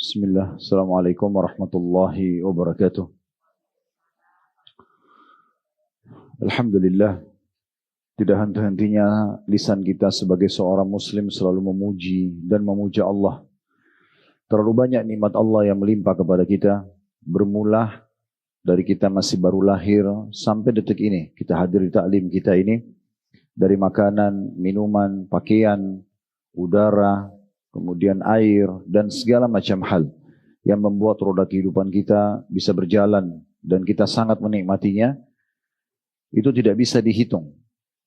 Bismillah, Assalamualaikum warahmatullahi wabarakatuh. Alhamdulillah, tidak henti-hentinya lisan kita sebagai seorang muslim selalu memuji dan memuja Allah. Terlalu banyak nikmat Allah yang melimpah kepada kita, bermula dari kita masih baru lahir sampai detik ini. Kita hadir di taklim kita ini, dari makanan, minuman, pakaian, udara, kemudian air, dan segala macam hal yang membuat roda kehidupan kita bisa berjalan dan kita sangat menikmatinya. Itu tidak bisa dihitung.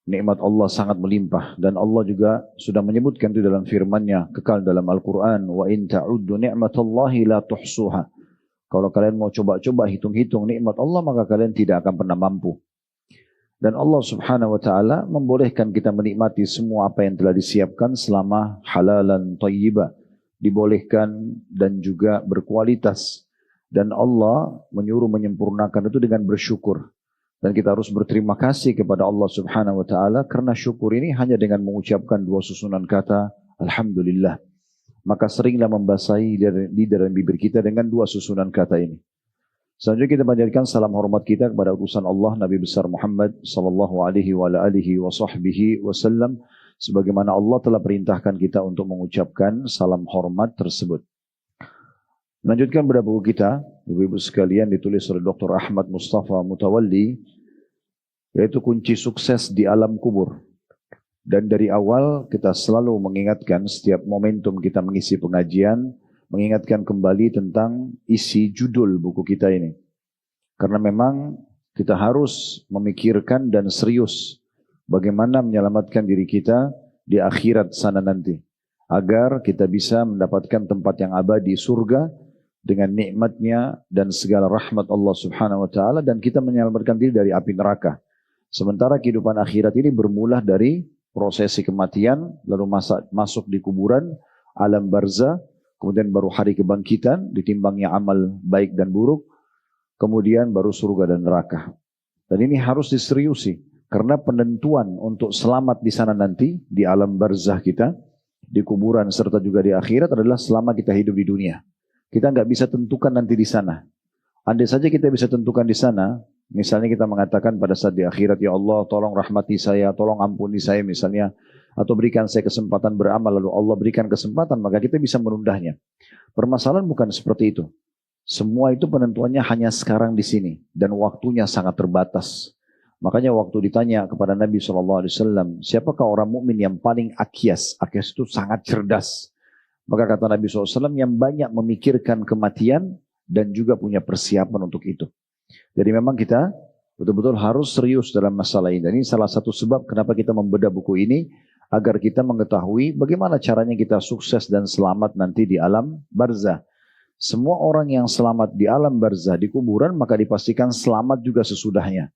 Nikmat Allah sangat melimpah dan Allah juga sudah menyebutkan itu dalam firman-Nya kekal dalam Al-Qur'an, wa in ta'uddu ni'matallahi la tuhsuha. Kalau kalian mau coba-coba hitung-hitung nikmat Allah, maka kalian tidak akan pernah mampu. Dan Allah Subhanahu wa taala membolehkan kita menikmati semua apa yang telah disiapkan selama halalan thayyibah, dibolehkan dan juga berkualitas. Dan Allah menyuruh menyempurnakan itu dengan bersyukur. Dan kita harus berterima kasih kepada Allah Subhanahu wa taala karena syukur ini hanya dengan mengucapkan dua susunan kata alhamdulillah. Maka seringlah membasahi lidah dan bibir kita dengan dua susunan kata ini. Selanjutnya kita panjatkan salam hormat kita kepada utusan Allah Nabi besar Muhammad sallallahu alaihi wa alihi wasallam, sebagaimana Allah telah perintahkan kita untuk mengucapkan salam hormat tersebut. Melanjutkan pada buku kita, ibu-ibu sekalian, ditulis oleh Dr. Ahmad Mustafa Mutawalli, yaitu kunci sukses di alam kubur. Dan dari awal kita selalu mengingatkan setiap momentum kita mengisi pengajian, mengingatkan kembali tentang isi judul buku kita ini. Karena memang kita harus memikirkan dan serius bagaimana menyelamatkan diri kita di akhirat sana nanti, agar kita bisa mendapatkan tempat yang abadi, surga, dengan nikmatnya dan segala rahmat Allah Subhanahu wa taala, dan kita menyelamatkan diri dari api neraka. Sementara kehidupan akhirat ini bermula dari prosesi kematian, lalu masuk di kuburan, alam barzah, kemudian baru hari kebangkitan, ditimbangnya amal baik dan buruk, kemudian baru surga dan neraka. Dan ini harus diseriusi, karena penentuan untuk selamat di sana nanti, di alam barzah kita, di kuburan serta juga di akhirat adalah selama kita hidup di dunia. Kita nggak bisa tentukan nanti di sana. Andai saja kita bisa tentukan di sana, misalnya kita mengatakan pada saat di akhirat, ya Allah tolong rahmati saya, tolong ampuni saya misalnya, atau berikan saya kesempatan beramal, lalu Allah berikan kesempatan, maka kita bisa menundanya. Permasalahan bukan seperti itu. Semua itu penentuannya hanya sekarang di sini, dan waktunya sangat terbatas. Makanya waktu ditanya kepada Nabi SAW, siapakah orang mukmin yang paling akyas? Akyas itu sangat cerdas. Maka kata Nabi SAW, yang banyak memikirkan kematian dan juga punya persiapan untuk itu. Jadi memang kita betul-betul harus serius dalam masalah ini. Dan ini salah satu sebab kenapa kita membedah buku ini, agar kita mengetahui bagaimana caranya kita sukses dan selamat nanti di alam barzah. Semua orang yang selamat di alam barzah, di kuburan, maka dipastikan selamat juga sesudahnya.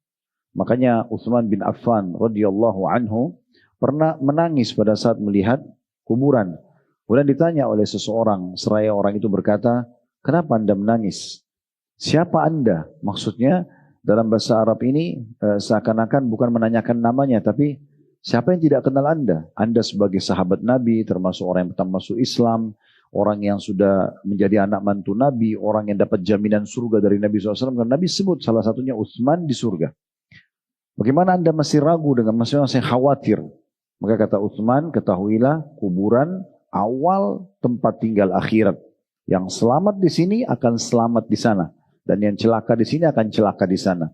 Makanya Utsman bin Affan radhiyallahu anhu pernah menangis pada saat melihat kuburan. Kemudian ditanya oleh seseorang, seraya orang itu berkata, kenapa Anda menangis? Siapa Anda? Maksudnya dalam bahasa Arab ini seakan-akan bukan menanyakan namanya, tapi siapa yang tidak kenal Anda? Anda sebagai sahabat Nabi, termasuk orang yang pertama masuk Islam, orang yang sudah menjadi anak mantu Nabi, orang yang dapat jaminan surga dari Nabi SAW. Karena Nabi sebut salah satunya Utsman di surga. Bagaimana Anda masih ragu dengan maksudnya saya khawatir? Maka kata Utsman, ketahuilah kuburan awal tempat tinggal akhirat. Yang selamat di sini akan selamat di sana. Dan yang celaka di sini akan celaka di sana.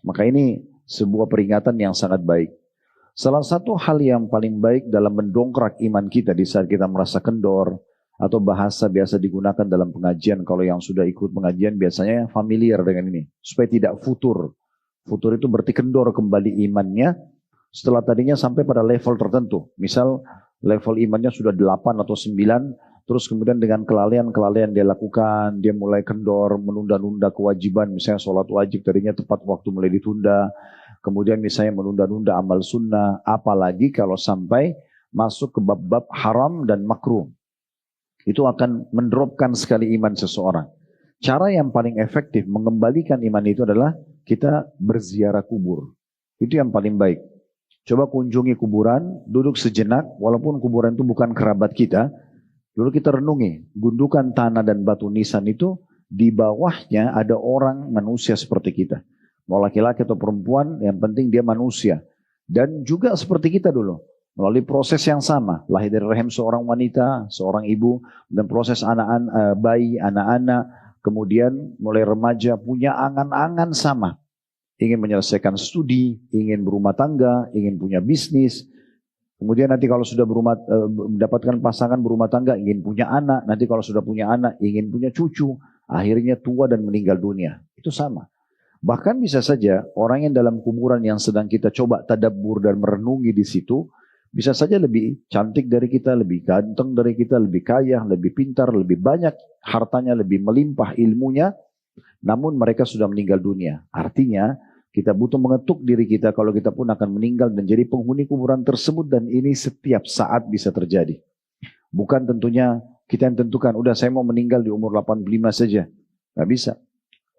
Maka ini sebuah peringatan yang sangat baik. Salah satu hal yang paling baik dalam mendongkrak iman kita di saat kita merasa kendor, atau bahasa biasa digunakan dalam pengajian, kalau yang sudah ikut pengajian biasanya familiar dengan ini, supaya tidak futur. Futur itu berarti kendor kembali imannya setelah tadinya sampai pada level tertentu. Misal level imannya sudah 8 atau 9, terus kemudian dengan kelalaian-kelalaian dia lakukan, dia mulai kendor, menunda-nunda kewajiban, misalnya sholat wajib tadinya tepat waktu mulai ditunda, kemudian misalnya menunda-nunda amal sunnah, apalagi kalau sampai masuk ke bab-bab haram dan makruh. Itu akan mendropkan sekali iman seseorang. Cara yang paling efektif mengembalikan iman itu adalah kita berziarah kubur. Itu yang paling baik. Coba kunjungi kuburan, duduk sejenak, walaupun kuburan itu bukan kerabat kita, Lalu kita renungi, gundukan tanah dan batu nisan itu di bawahnya ada orang manusia seperti kita. Mau laki-laki atau perempuan, yang penting dia manusia. Dan juga seperti kita dulu, melalui proses yang sama, lahir dari rahim seorang wanita, seorang ibu, dan proses anak-anak, bayi, anak-anak, kemudian mulai remaja, punya angan-angan sama. Ingin menyelesaikan studi, ingin berumah tangga, ingin punya bisnis. Kemudian nanti kalau sudah mendapatkan pasangan berumah tangga, ingin punya anak. Nanti kalau sudah punya anak, ingin punya cucu. Akhirnya tua dan meninggal dunia. Itu sama. Bahkan bisa saja orang yang dalam kuburan yang sedang kita coba tadabbur dan merenungi di situ, bisa saja lebih cantik dari kita, lebih ganteng dari kita, lebih kaya, lebih pintar, lebih banyak hartanya, lebih melimpah ilmunya. Namun mereka sudah meninggal dunia. Artinya kita butuh mengetuk diri kita kalau kita pun akan meninggal dan jadi penghuni kuburan tersebut, dan ini setiap saat bisa terjadi. Bukan tentunya kita yang tentukan, udah saya mau meninggal di umur 85 saja. Nggak bisa.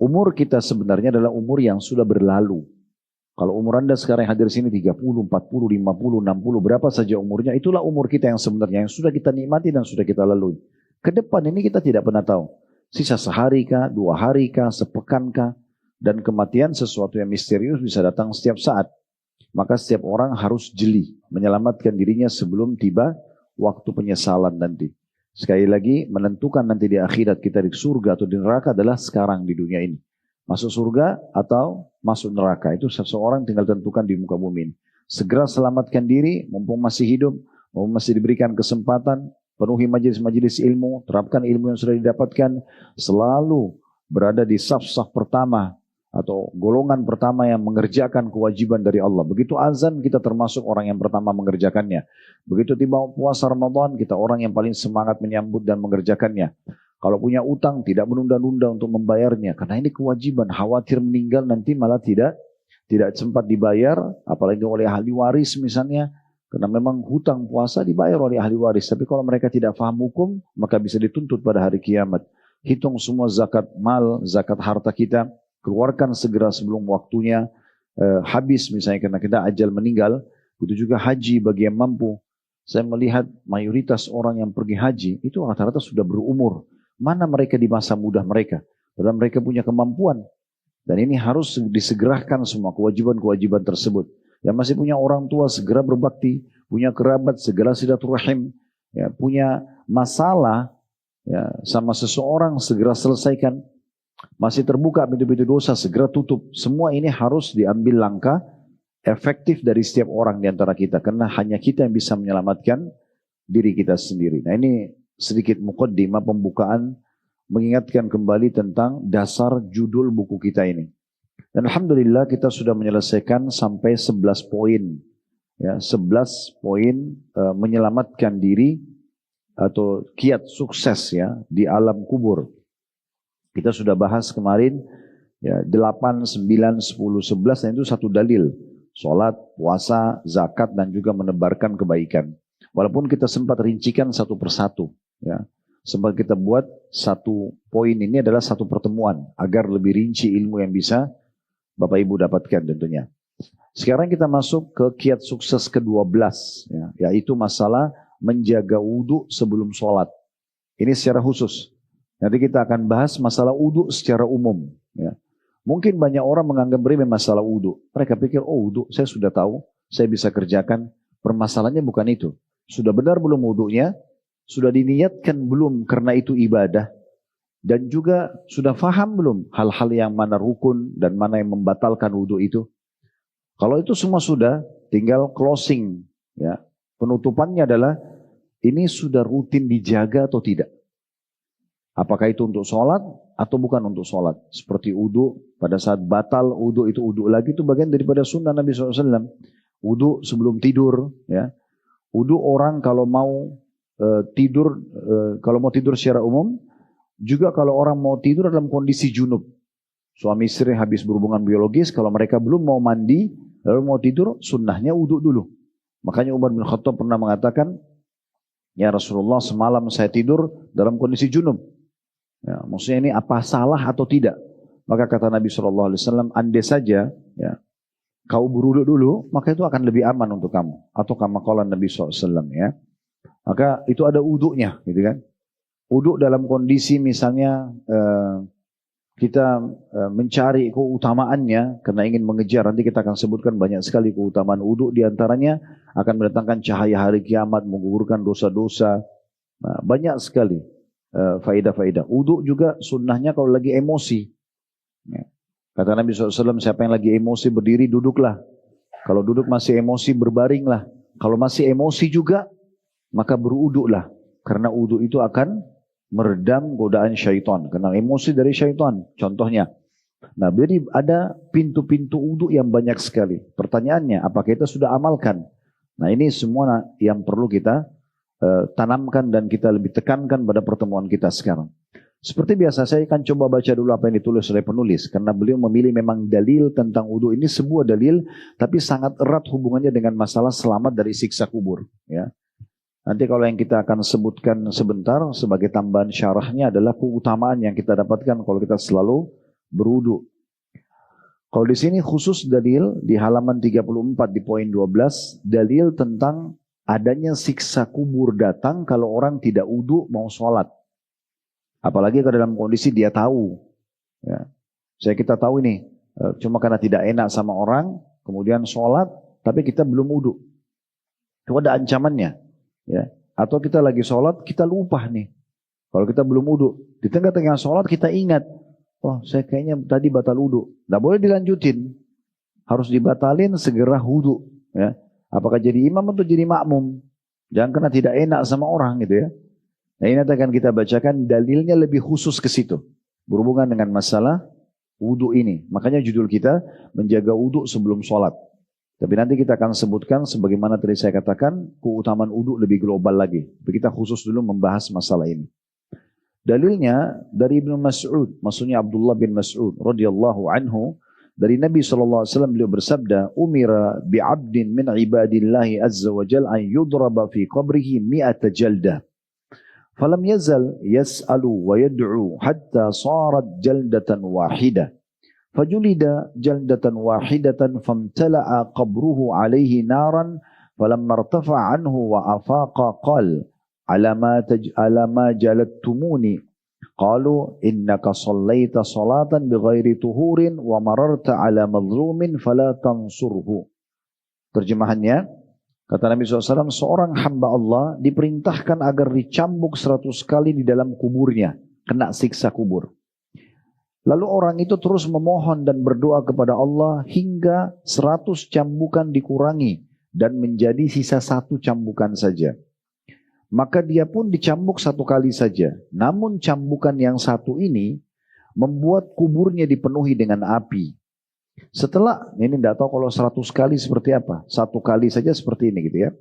Umur kita sebenarnya adalah umur yang sudah berlalu. Kalau umur Anda sekarang yang hadir sini 30, 40, 50, 60, berapa saja umurnya, itulah umur kita yang sebenarnya, yang sudah kita nikmati dan sudah kita lalui. Ke depan ini kita tidak pernah tahu. Sisa sehari kah, 2 hari kah, sepekan kah. Dan kematian sesuatu yang misterius bisa datang setiap saat. Maka setiap orang harus jeli menyelamatkan dirinya sebelum tiba waktu penyesalan nanti. Sekali lagi, menentukan nanti di akhirat kita di surga atau di neraka adalah sekarang di dunia ini. Masuk surga atau masuk neraka, itu seseorang tinggal tentukan di muka bumi ini. Segera selamatkan diri, mumpung masih hidup, mumpung masih diberikan kesempatan, penuhi majelis-majelis ilmu, terapkan ilmu yang sudah didapatkan, selalu berada di saf-saf pertama, atau golongan pertama yang mengerjakan kewajiban dari Allah. Begitu azan, kita termasuk orang yang pertama mengerjakannya. Begitu tiba puasa Ramadan, kita orang yang paling semangat menyambut dan mengerjakannya. Kalau punya utang, tidak menunda-nunda untuk membayarnya. Karena ini kewajiban, khawatir meninggal nanti malah tidak sempat dibayar, apalagi oleh ahli waris misalnya. Karena memang hutang puasa dibayar oleh ahli waris. Tapi kalau mereka tidak paham hukum, maka bisa dituntut pada hari kiamat. Hitung semua zakat mal, zakat harta kita, keluarkan segera sebelum waktunya habis, misalnya karena kita ajal meninggal. Begitu juga haji bagi yang mampu. Saya melihat mayoritas orang yang pergi haji itu rata-rata sudah berumur. Mana mereka di masa muda mereka? Padahal mereka punya kemampuan. Dan ini harus disegerakan semua kewajiban-kewajiban tersebut. Yang masih punya orang tua segera berbakti, punya kerabat segera silaturahim, ya, punya masalah ya, sama seseorang segera selesaikan. Masih terbuka pintu-pintu dosa, segera tutup. Semua ini harus diambil langkah efektif dari setiap orang di antara kita. Karena hanya kita yang bisa menyelamatkan diri kita sendiri. Nah, ini sedikit muqaddimah pembukaan, mengingatkan kembali tentang dasar judul buku kita ini. Dan alhamdulillah kita sudah menyelesaikan sampai 11 poin. Ya, 11 poin menyelamatkan diri atau kiat sukses ya di alam kubur. Kita sudah bahas kemarin ya, 8, 9, 10, 11, dan itu satu dalil. Sholat, puasa, zakat, dan juga menebarkan kebaikan. Walaupun kita sempat rincikan satu persatu. Ya. Sempat kita buat satu poin ini adalah satu pertemuan. Agar lebih rinci ilmu yang bisa Bapak Ibu dapatkan tentunya. Sekarang kita masuk ke kiat sukses ke-12. Ya, yaitu masalah menjaga wudhu sebelum sholat. Ini secara khusus. Nanti kita akan bahas masalah wudhu secara umum. Ya. Mungkin banyak orang menganggap remeh masalah wudhu. Mereka pikir, oh wudhu saya sudah tahu, saya bisa kerjakan. Permasalahannya bukan itu. Sudah benar belum wudhunya? Sudah diniatkan belum karena itu ibadah? Dan juga sudah faham belum hal-hal yang mana rukun dan mana yang membatalkan wudhu itu? Kalau itu semua sudah, tinggal closing. Ya. Penutupannya adalah, ini sudah rutin dijaga atau tidak? Apakah itu untuk sholat atau bukan untuk sholat? Seperti wudhu, pada saat batal wudhu itu wudhu lagi, itu bagian daripada sunnah Nabi SAW. Wudhu sebelum tidur. Ya. Wudhu orang kalau mau tidur, kalau mau tidur secara umum, juga kalau orang mau tidur dalam kondisi junub. Suami istri habis berhubungan biologis, kalau mereka belum mau mandi, lalu mau tidur, sunnahnya wudhu dulu. Makanya Umar bin Khattab pernah mengatakan, ya Rasulullah semalam saya tidur dalam kondisi junub. Ya, maksudnya ini apa salah atau tidak? Maka kata Nabi SAW, andai saja ya, kau berwudu dulu, maka itu akan lebih aman untuk kamu. Atau kama qala Nabi SAW. Ya. Maka itu ada uduknya, gitu kan. Uduk dalam kondisi misalnya kita mencari keutamaannya karena ingin mengejar, nanti kita akan sebutkan banyak sekali keutamaan uduk, diantaranya akan mendatangkan cahaya hari kiamat, menggugurkan dosa-dosa. Nah, banyak sekali faedah-faedah. Uduk juga sunnahnya kalau lagi emosi. Ya. Kata Nabi SAW, siapa yang lagi emosi berdiri, duduklah. Kalau duduk masih emosi, berbaringlah. Kalau masih emosi juga, maka beruduklah. Karena uduk itu akan meredam godaan syaitan. Karena emosi dari syaitan, contohnya. Nah, jadi ada pintu-pintu uduk yang banyak sekali. Pertanyaannya, apakah kita sudah amalkan? Nah, ini semua yang perlu kita tanamkan dan kita lebih tekankan pada pertemuan kita sekarang. Seperti biasa, saya akan coba baca dulu apa yang ditulis oleh penulis. Karena beliau memilih memang dalil tentang uduk. Ini sebuah dalil, tapi sangat erat hubungannya dengan masalah selamat dari siksa kubur. Ya. Nanti kalau yang kita akan sebutkan sebentar sebagai tambahan syarahnya adalah keutamaan yang kita dapatkan kalau kita selalu berwudu. Kalau di sini khusus dalil di halaman 34 di poin 12, dalil tentang adanya siksa kubur datang kalau orang tidak wudu mau sholat. Apalagi kalau dalam kondisi dia tahu. Ya. Kita tahu ini, cuma karena tidak enak sama orang, kemudian sholat, tapi kita belum wudu. Itu ada ancamannya. Ya. Atau kita lagi sholat, kita lupa nih. Kalau kita belum wudu, di tengah-tengah sholat kita ingat, oh saya kayaknya tadi batal wudu. Nggak boleh dilanjutin, harus dibatalin segera wudu. Ya. Apakah jadi imam atau jadi makmum? Jangan karena tidak enak sama orang gitu ya. Nah ini akan kita bacakan dalilnya lebih khusus ke situ, berhubungan dengan masalah wudu ini. Makanya judul kita menjaga wudu sebelum sholat. Tapi nanti kita akan sebutkan sebagaimana tadi saya katakan keutamaan wudu lebih global lagi. Tapi kita khusus dulu membahas masalah ini. Dalilnya dari Ibnu Mas'ud, maksudnya Abdullah bin Mas'ud radhiyallahu anhu, dari Nabi SAW beliau bersabda, umira bi'abdin min ibadillahi azza wa jal an yudraba fi qabrihi mi'ata jaldah. Falam yazal yas'alu wa yad'u hatta sarat jaldatan wahidah. Fajulida jaldatan wahidatan famtala'a qabruhu alaihi naran falamma irtafa'a anhu wa afaqa qal ala ma jalattumuni qalu innaka sallaita salatan bighairi tuhurin wa mararta ala madhlumin fala tansurhu. Terjemahannya, kata Nabi SAW, seorang hamba Allah diperintahkan agar dicambuk 100 kali di dalam kuburnya, kena siksa kubur. Lalu orang itu terus memohon dan berdoa kepada Allah hingga 100 cambukan dikurangi dan menjadi sisa 1 cambukan saja. Maka dia pun dicambuk 1 kali saja. Namun cambukan yang 1 ini membuat kuburnya dipenuhi dengan api. Setelah, ini tidak tahu kalau 100 kali seperti apa. 1 kali saja seperti ini gitu ya.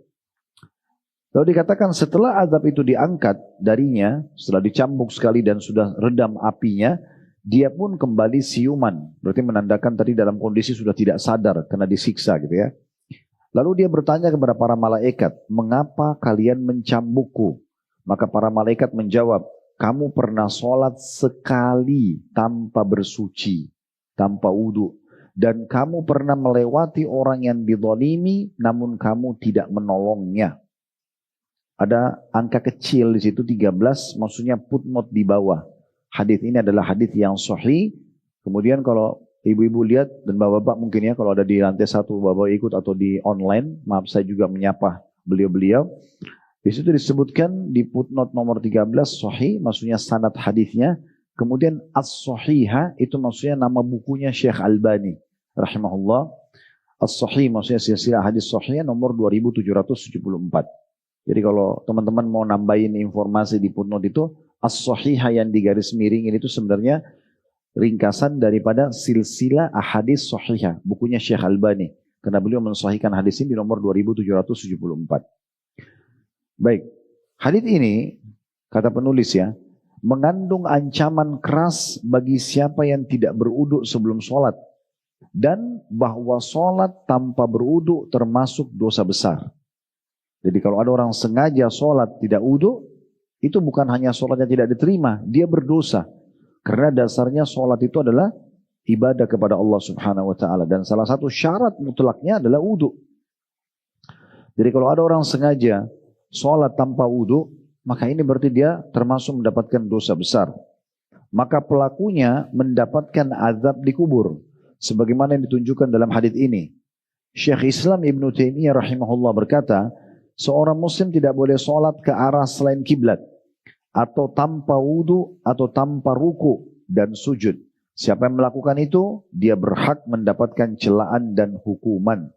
Lalu dikatakan setelah azab itu diangkat darinya, setelah dicambuk sekali dan sudah redam apinya, dia pun kembali siuman. Berarti menandakan tadi dalam kondisi sudah tidak sadar karena disiksa gitu ya. Lalu dia bertanya kepada para malaikat, mengapa kalian mencambukku? Maka para malaikat menjawab, kamu pernah sholat sekali tanpa bersuci, tanpa wudu. Dan kamu pernah melewati orang yang dizalimi, namun kamu tidak menolongnya. Ada angka kecil di situ 13, maksudnya footnote di bawah. Hadis ini adalah hadis yang sahih. Kemudian kalau ibu-ibu lihat dan bapak-bapak mungkin ya kalau ada di lantai 1 bapak ikut atau di online, maaf saya juga menyapa beliau-beliau. Di situ disebutkan di footnote nomor 13 sahih, maksudnya sanad hadisnya. Kemudian as-sahihah itu maksudnya nama bukunya Syekh Albani rahimahullah. As-sahih maksudnya silsilah hadis sahih nomor 2774. Jadi kalau teman-teman mau nambahin informasi di footnote itu, as-sahihah yang di garis miringin itu sebenarnya ringkasan daripada silsilah ahadis sahihah, bukunya Syekh Albani. Karena beliau mensahihkan hadis ini di nomor 2774. Baik, hadis ini kata penulis ya, mengandung ancaman keras bagi siapa yang tidak berwudu sebelum sholat. Dan bahwa sholat tanpa berwudu termasuk dosa besar. Jadi kalau ada orang sengaja sholat tidak wudu, itu bukan hanya sholatnya tidak diterima, dia berdosa. Karena dasarnya sholat itu adalah ibadah kepada Allah Subhanahu wa ta'ala. Dan salah satu syarat mutlaknya adalah wudu. Jadi kalau ada orang sengaja sholat tanpa wudhu, maka ini berarti dia termasuk mendapatkan dosa besar. Maka pelakunya mendapatkan azab di kubur. Sebagaimana yang ditunjukkan dalam hadis ini. Syekh Islam Ibn Taimiyah rahimahullah berkata, seorang muslim tidak boleh sholat ke arah selain kiblat, atau tanpa wudhu, atau tanpa ruku dan sujud. Siapa yang melakukan itu, dia berhak mendapatkan celaan dan hukuman.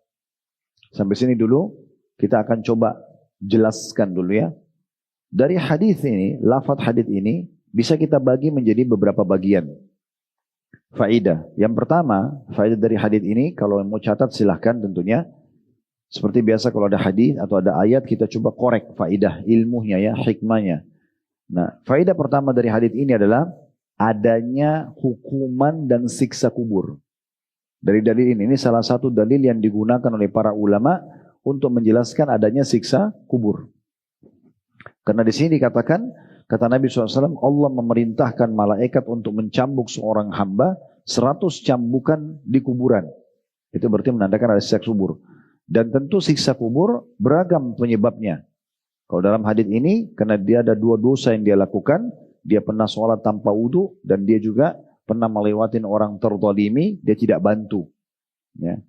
Sampai sini dulu, kita akan coba jelaskan dulu ya. Dari hadis ini, lafaz hadis ini, bisa kita bagi menjadi beberapa bagian. Faidah. Yang pertama, faidah dari hadis ini, kalau mau catat silahkan tentunya. Seperti biasa kalau ada hadis atau ada ayat, kita coba korek faidah ilmunya ya, hikmahnya. Nah, faidah pertama dari hadis ini adalah adanya hukuman dan siksa kubur. Dari dalil ini salah satu dalil yang digunakan oleh para ulama untuk menjelaskan adanya siksa kubur. Karena di sini dikatakan, kata Nabi SAW, Allah memerintahkan malaikat untuk mencambuk seorang hamba 100 cambukan di kuburan. Itu berarti menandakan ada siksa kubur. Dan tentu siksa kubur beragam penyebabnya. Kalau dalam hadis ini, karena dia ada 2 dosa yang dia lakukan, dia pernah sholat tanpa wudhu, dan dia juga pernah melewatin orang terzalimi, dia tidak bantu. Ya.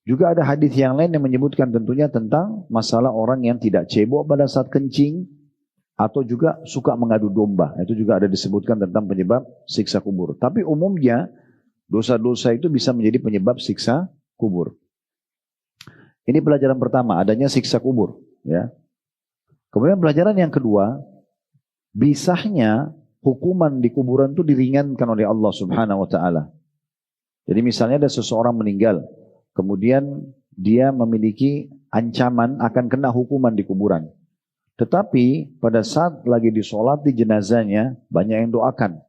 Juga ada hadis yang lain yang menyebutkan tentunya tentang masalah orang yang tidak cebok pada saat kencing, atau juga suka mengadu domba. Itu juga ada disebutkan tentang penyebab siksa kubur. Tapi umumnya dosa-dosa itu bisa menjadi penyebab siksa kubur. Ini pelajaran pertama, adanya siksa kubur. Ya. Kemudian pelajaran yang kedua, bisanya hukuman di kuburan itu diringankan oleh Allah Subhanahu wa taala. Jadi misalnya ada seseorang meninggal, kemudian dia memiliki ancaman akan kena hukuman di kuburan. Tetapi pada saat lagi disolati jenazahnya, banyak yang doakan.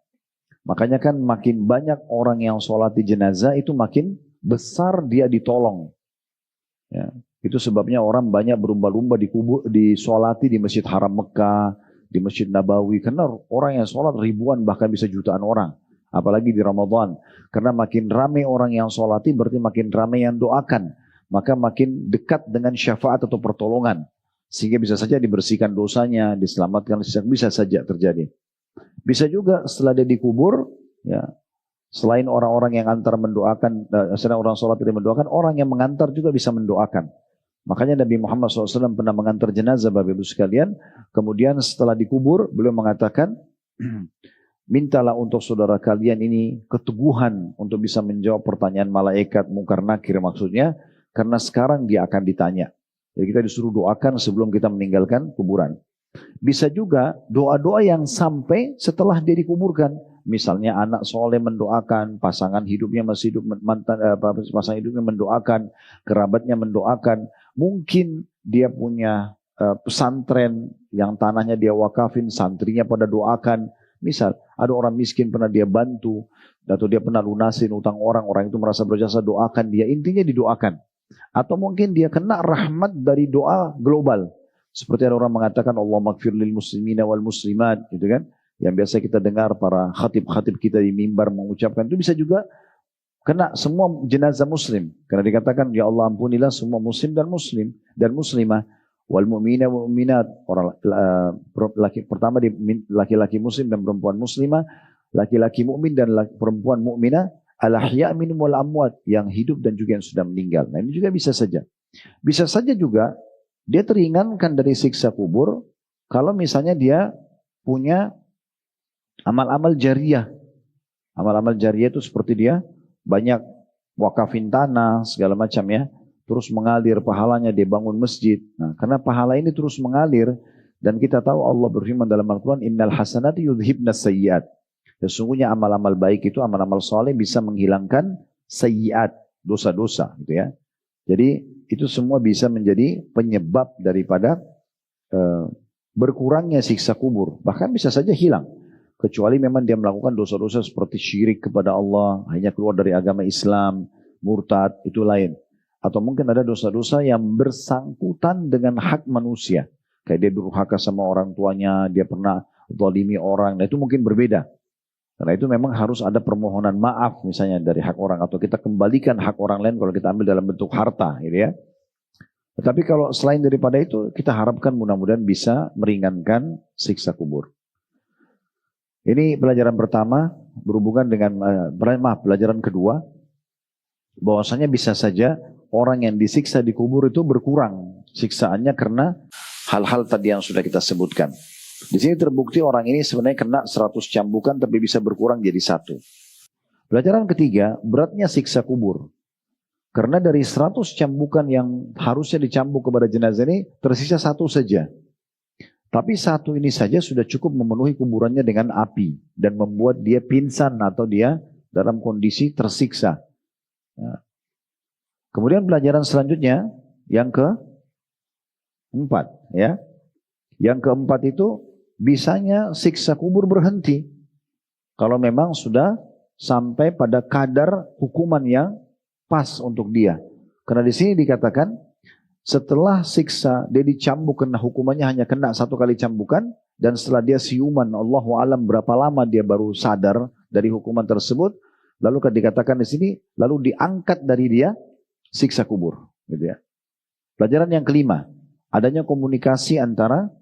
Makanya kan makin banyak orang yang solati jenazah itu makin besar dia ditolong. Ya, itu sebabnya orang banyak berlumba-lumba disolati di Masjid Haram Mekah, di Masjid Nabawi. Karena orang yang sholat ribuan bahkan bisa jutaan orang. Apalagi di Ramadan. Karena makin ramai orang yang sholati berarti makin ramai yang doakan. Maka makin dekat dengan syafaat atau pertolongan. Sehingga bisa saja dibersihkan dosanya, diselamatkan, bisa saja terjadi. Bisa juga setelah dia dikubur, ya, selain orang-orang yang antar mendoakan, selain orang sholat tidak mendoakan, orang yang mengantar juga bisa mendoakan. Makanya Nabi Muhammad SAW pernah mengantar jenazah Bapak Ibu sekalian. Kemudian setelah dikubur, beliau mengatakan, mintalah untuk saudara kalian ini keteguhan untuk bisa menjawab pertanyaan malaikat mungkar nakir maksudnya, karena sekarang dia akan ditanya. Jadi kita disuruh doakan sebelum kita meninggalkan kuburan. Bisa juga doa-doa yang sampai setelah dia dikuburkan. Misalnya anak soleh mendoakan, pasangan hidupnya masih hidup, pasangan hidupnya mendoakan, kerabatnya mendoakan. Mungkin dia punya pesantren yang tanahnya dia wakafin, santrinya pada doakan. Misal ada orang miskin pernah dia bantu, atau dia pernah lunasin utang orang, orang itu merasa berjasa, doakan dia. Intinya didoakan. Atau mungkin dia kena rahmat dari doa global. Seperti ada orang mengatakan Allah maghfir lil muslimina wal muslimat, gitu kan? Yang biasa kita dengar para khatib-khatib kita di mimbar mengucapkan, itu bisa juga kena semua jenazah muslim. Karena dikatakan ya Allah ampunilah semua muslim dan muslimah wal mu'mina wal mu'minat. Orang pertama laki-laki muslim dan perempuan muslimah, laki-laki mukmin dan perempuan mukminah, al-ahya' minhum wal amwat, yang hidup dan juga yang sudah meninggal. Nah, ini juga bisa saja. Bisa saja juga dia teringankan dari siksa kubur kalau misalnya dia punya amal-amal jariyah. Amal-amal jariyah itu seperti dia banyak wakafin tanah segala macam ya, terus mengalir pahalanya, dia bangun masjid. Nah, karena pahala ini terus mengalir, dan kita tahu Allah berfirman dalam Al-Quran, innal hasanati yudhibnas sayyiat. Sesungguhnya amal-amal baik itu, amal-amal soleh bisa menghilangkan sayyiat, dosa-dosa gitu ya. Jadi itu semua bisa menjadi penyebab daripada berkurangnya siksa kubur. Bahkan bisa saja hilang. Kecuali memang dia melakukan dosa-dosa seperti syirik kepada Allah, hanya keluar dari agama Islam, murtad, itu lain. Atau mungkin ada dosa-dosa yang bersangkutan dengan hak manusia. Kayak dia durhaka sama orang tuanya, dia pernah zalimi orang, nah itu mungkin berbeda. Karena itu memang harus ada permohonan maaf misalnya dari hak orang, atau kita kembalikan hak orang lain kalau kita ambil dalam bentuk harta gitu ya. Tetapi kalau selain daripada itu, kita harapkan mudah-mudahan bisa meringankan siksa kubur. Ini pelajaran pertama berhubungan dengan, pelajaran kedua, bahwasanya bisa saja orang yang disiksa di kubur itu berkurang siksaannya karena hal-hal tadi yang sudah kita sebutkan. Di sini terbukti orang ini sebenarnya kena 100 cambukan tapi bisa berkurang jadi 1. Pelajaran ketiga, beratnya siksa kubur. Karena dari 100 cambukan yang harusnya dicambuk kepada jenazah ini, tersisa 1 saja. Tapi 1 ini saja sudah cukup memenuhi kuburannya dengan api dan membuat dia pingsan atau dia dalam kondisi tersiksa. Kemudian pelajaran selanjutnya yang keempat, ya. Yang keempat itu bisanya siksa kubur berhenti kalau memang sudah sampai pada kadar hukuman yang pas untuk dia. Karena di sini dikatakan setelah siksa dia dicambuk, kena hukumannya hanya kena 1 kali cambukan, dan setelah dia siuman, Allahu alam berapa lama dia baru sadar dari hukuman tersebut. Lalu dikatakan di sini, lalu diangkat dari dia siksa kubur, gitu ya. Pelajaran yang kelima, adanya komunikasi antara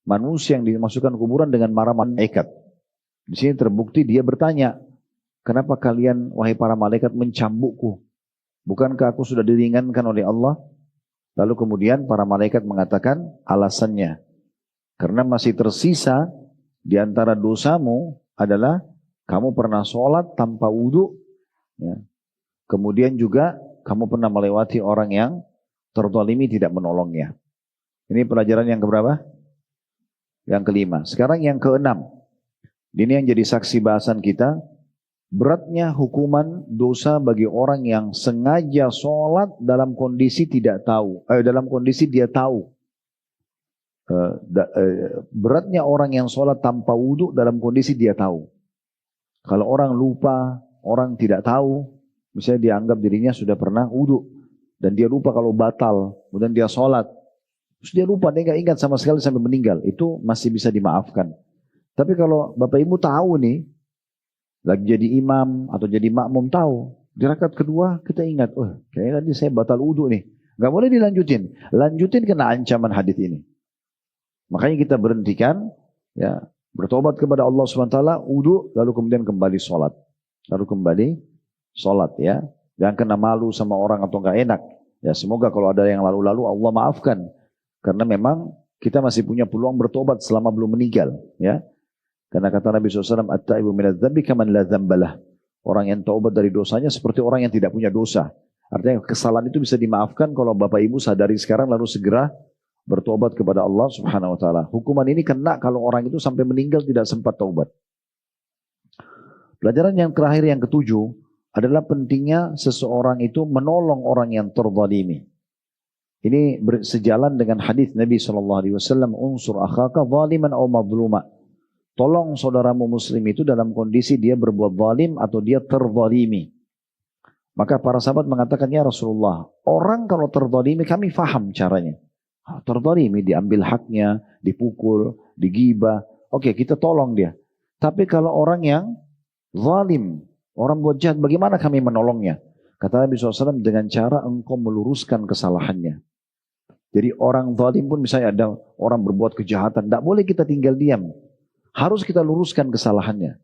manusia yang dimasukkan kuburan dengan para malaikat. Di sini terbukti dia bertanya, kenapa kalian wahai para malaikat mencambukku? Bukankah aku sudah diringankan oleh Allah? Lalu kemudian para malaikat mengatakan alasannya, karena masih tersisa di antara dosamu adalah kamu pernah sholat tanpa wudu, ya. Kemudian juga kamu pernah melewati orang yang terzalimi tidak menolongnya. Ini pelajaran yang keberapa? Yang kelima. Sekarang yang keenam. Ini yang jadi saksi bahasan kita. Beratnya hukuman dosa bagi orang yang sengaja sholat dalam kondisi tidak tahu. Dalam kondisi dia tahu. Beratnya orang yang sholat tanpa wudu dalam kondisi dia tahu. Kalau orang lupa, orang tidak tahu, misalnya dia anggap dirinya sudah pernah wudu dan dia lupa kalau batal, kemudian dia sholat, terus dia lupa, dia nggak ingat sama sekali sampai meninggal, itu masih bisa dimaafkan. Tapi kalau Bapak Ibu tahu nih, lagi jadi imam atau jadi makmum tahu, di rakaat kedua kita ingat, kayaknya tadi saya batal wudu nih, nggak boleh dilanjutin, lanjutin kena ancaman hadis ini. Makanya kita berhentikan, ya. Bertobat kepada Allah SWT, wudu, lalu kemudian kembali sholat. Lalu kembali sholat, ya. Jangan kena malu sama orang atau nggak enak. Ya, semoga kalau ada yang lalu-lalu Allah maafkan. Karena memang kita masih punya peluang bertobat selama belum meninggal, ya. Karena kata Nabi SAW, at-taibu minadz-dzambi kaman la dzambalah. Orang yang taubat dari dosanya seperti orang yang tidak punya dosa. Artinya kesalahan itu bisa dimaafkan kalau Bapak Ibu sadari sekarang lalu segera bertobat kepada Allah Subhanahu wa taala. Hukuman ini kena kalau orang itu sampai meninggal tidak sempat taubat. Pelajaran yang terakhir yang ketujuh adalah pentingnya seseorang itu menolong orang yang terzalimi. Ini sejalan dengan hadis Nabi SAW, unsur akhaka zaliman aw mazluma. Tolong saudaramu muslim itu dalam kondisi dia berbuat zalim atau dia terzalimi. Maka para sahabat mengatakan, ya Rasulullah, orang kalau terzalimi kami faham caranya. Terzalimi, diambil haknya, dipukul, digibah. Oke, kita tolong dia. Tapi kalau orang yang zalim, orang buat jahat, bagaimana kami menolongnya? Kata Nabi SAW, dengan cara engkau meluruskan kesalahannya. Jadi orang zalim pun misalnya ada orang berbuat kejahatan, tidak boleh kita tinggal diam. Harus kita luruskan kesalahannya.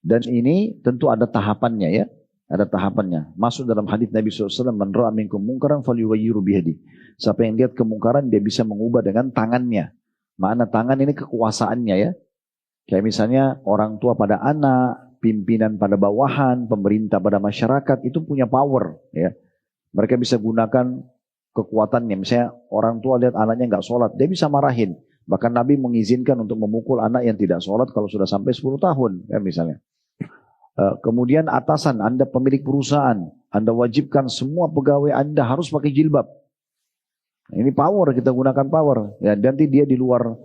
Dan ini tentu ada tahapannya, ya. Ada tahapannya. Masuk dalam hadis Nabi SAW, man ra'a minkum munkaran falyughayyiru biyadihi. Siapa yang lihat kemungkaran dia bisa mengubah dengan tangannya. Mana tangan ini kekuasaannya, ya. Kayak misalnya orang tua pada anak, pimpinan pada bawahan, pemerintah pada masyarakat itu punya power, ya. Mereka bisa gunakan kekuatannya. Misalnya orang tua lihat anaknya nggak sholat, dia bisa marahin. Bahkan Nabi mengizinkan untuk memukul anak yang tidak sholat kalau sudah sampai 10 tahun, ya misalnya. Kemudian atasan, Anda pemilik perusahaan, Anda wajibkan semua pegawai Anda harus pakai jilbab. Ini power, kita gunakan power. Ya, nanti dia di luar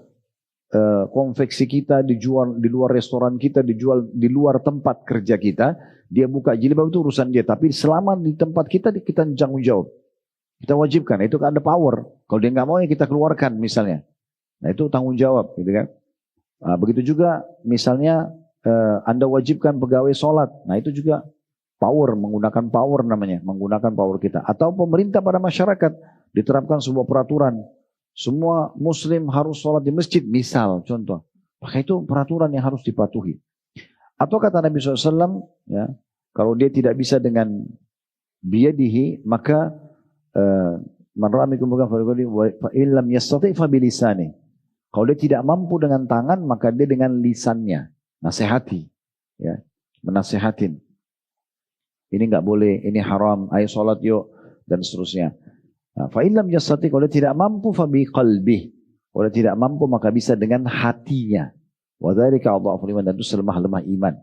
konveksi kita, dijual di luar restoran kita, dijual di luar tempat kerja kita, dia buka jilbab itu urusan dia. Tapi selama di tempat kita tanggung jawab. Kita wajibkan, itu kan ada power. Kalau dia nggak mau ya kita keluarkan misalnya. Nah itu tanggung jawab, gitu kan. Nah, begitu juga misalnya Anda wajibkan pegawai sholat. Nah itu juga power, menggunakan power namanya, menggunakan power kita. Atau pemerintah pada masyarakat. diterapkan sebuah peraturan. Semua muslim harus sholat di masjid, misal, contoh. Maka itu peraturan yang harus dipatuhi. Atau kata Nabi SAW, ya, kalau dia tidak bisa dengan biyadihi, maka man ra'a minkum munkaran falyughayyirhu fa in lam yastati' fa bilisani. Kalau dia tidak mampu dengan tangan, maka dia dengan lisannya. Nasihati, ya, menasehatin. Ini enggak boleh, ini haram, ayo sholat yuk, dan seterusnya. Fa in lam yastati', kalau dia tidak mampu fa bi qalbih. Kalau dia tidak mampu maka bisa dengan hatinya. Wa dzalika adhaful iman, dan itu selemah-lemah iman.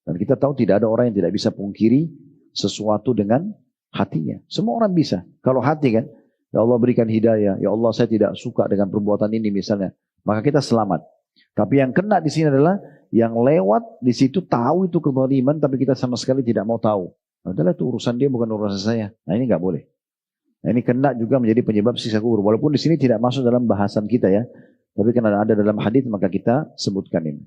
Dan kita tahu tidak ada orang yang tidak bisa pungkiri sesuatu dengan hatinya. Semua orang bisa. Kalau hati kan, ya Allah berikan hidayah, ya Allah saya tidak suka dengan perbuatan ini misalnya, maka kita selamat. Tapi yang kena di sini adalah yang lewat di situ tahu itu kezaliman, tapi kita sama sekali tidak mau tahu. Adalah itu urusan dia, bukan urusan saya. Nah ini nggak boleh. Nah, ini kena juga menjadi penyebab siksa kubur. Walaupun di sini tidak masuk dalam bahasan kita ya, tapi karena ada dalam hadis maka kita sebutkan ini.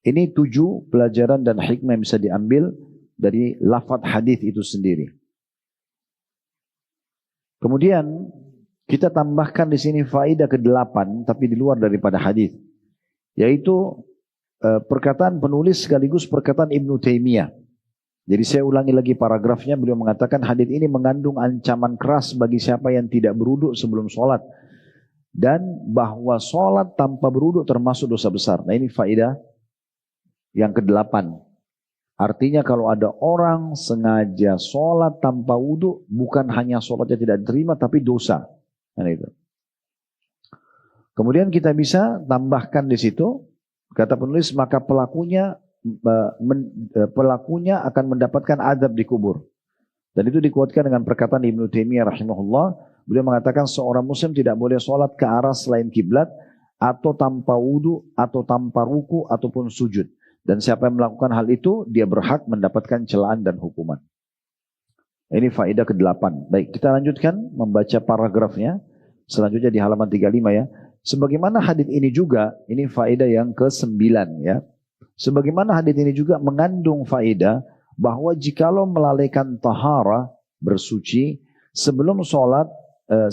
Ini 7 pelajaran dan hikmah yang bisa diambil dari lafaz hadis itu sendiri. Kemudian kita tambahkan di sini faedah ke-8, tapi di luar daripada hadis, yaitu perkataan penulis sekaligus perkataan Ibnu Taimiyah. Jadi saya ulangi lagi paragrafnya, beliau mengatakan hadis ini mengandung ancaman keras bagi siapa yang tidak berwudu sebelum sholat, dan bahwa sholat tanpa berwudu termasuk dosa besar. Nah ini faedah yang ke-8. Artinya kalau ada orang sengaja sholat tanpa wudu, bukan hanya sholatnya tidak diterima, tapi dosa. Nah, itu. Kemudian kita bisa tambahkan di situ, kata penulis, maka pelakunya akan mendapatkan azab di kubur. Dan itu dikuatkan dengan perkataan Ibnu Taimiyah rahimahullah. Beliau mengatakan seorang muslim tidak boleh sholat ke arah selain kiblat, atau tanpa wudu, atau tanpa ruku, ataupun sujud. Dan siapa yang melakukan hal itu, dia berhak mendapatkan celaan dan hukuman. Ini faedah ke-8. Baik, kita lanjutkan membaca paragrafnya. Selanjutnya di halaman 35 ya. Sebagaimana hadis ini juga, ini faedah yang ke-9 ya. Sebagaimana hadis ini juga mengandung faedah bahwa jikalau melalaikan tahara, bersuci, sebelum sholat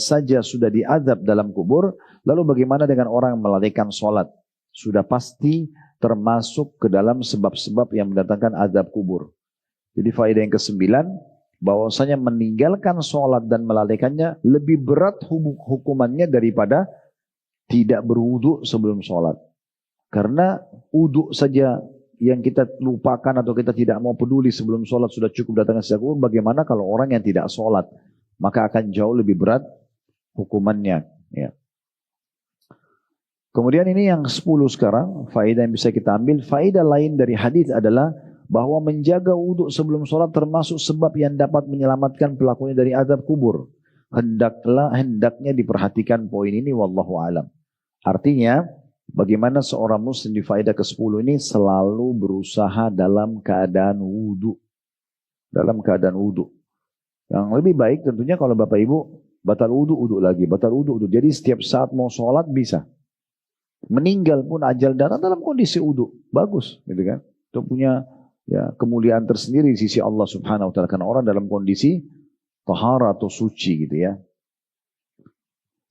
saja sudah diazab dalam kubur, lalu bagaimana dengan orang yang melalaikan sholat? Sudah pasti termasuk ke dalam sebab-sebab yang mendatangkan azab kubur. Jadi faedah yang ke-9, bahwasanya meninggalkan sholat dan melalaikannya lebih berat hukumannya daripada tidak berwudu sebelum sholat. Karena wudu saja yang kita lupakan atau kita tidak mau peduli sebelum sholat sudah cukup datangnya azab kubur, bagaimana kalau orang yang tidak sholat? Maka akan jauh lebih berat hukumannya. Ya. Kemudian ini yang 10 sekarang, faedah yang bisa kita ambil. Faedah lain dari hadis adalah bahwa menjaga wudhu sebelum sholat termasuk sebab yang dapat menyelamatkan pelakunya dari azab kubur. Hendaknya diperhatikan poin ini, wallahu alam. Artinya, bagaimana seorang muslim di faedah ke-10 ini selalu berusaha dalam keadaan wudhu. Dalam keadaan wudhu. Yang lebih baik tentunya kalau Bapak Ibu batal wudhu, wudhu lagi. Batal wudhu, wudhu. Jadi setiap saat mau sholat bisa. Meninggal pun ajal datang dalam kondisi wudhu, bagus, gitu kan? Itu punya ya kemuliaan tersendiri di sisi Allah Subhanahu Wa Taala, karena orang dalam kondisi tahara atau suci, gitu ya.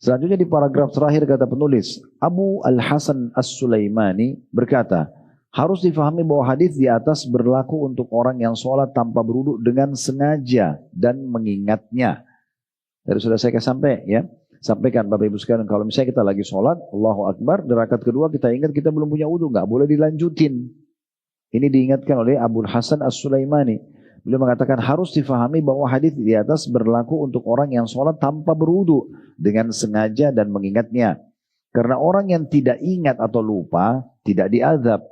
Selanjutnya di paragraf terakhir kata penulis, Abu Al-Hasan As-Sulaimani berkata, harus difahami bahwa hadis di atas berlaku untuk orang yang sholat tanpa berwudu dengan sengaja dan mengingatnya. Dari sudah saya sampai ya. Sampaikan Bapak Ibu sekalian, kalau misalnya kita lagi sholat, Allahu Akbar, di rakaat kedua kita ingat kita belum punya wudu, nggak boleh dilanjutin. Ini diingatkan oleh Abu Hasan As-Sulaimani. Beliau mengatakan harus difahami bahwa hadis di atas berlaku untuk orang yang sholat tanpa berwudu dengan sengaja dan mengingatnya. Karena orang yang tidak ingat atau lupa tidak diazab.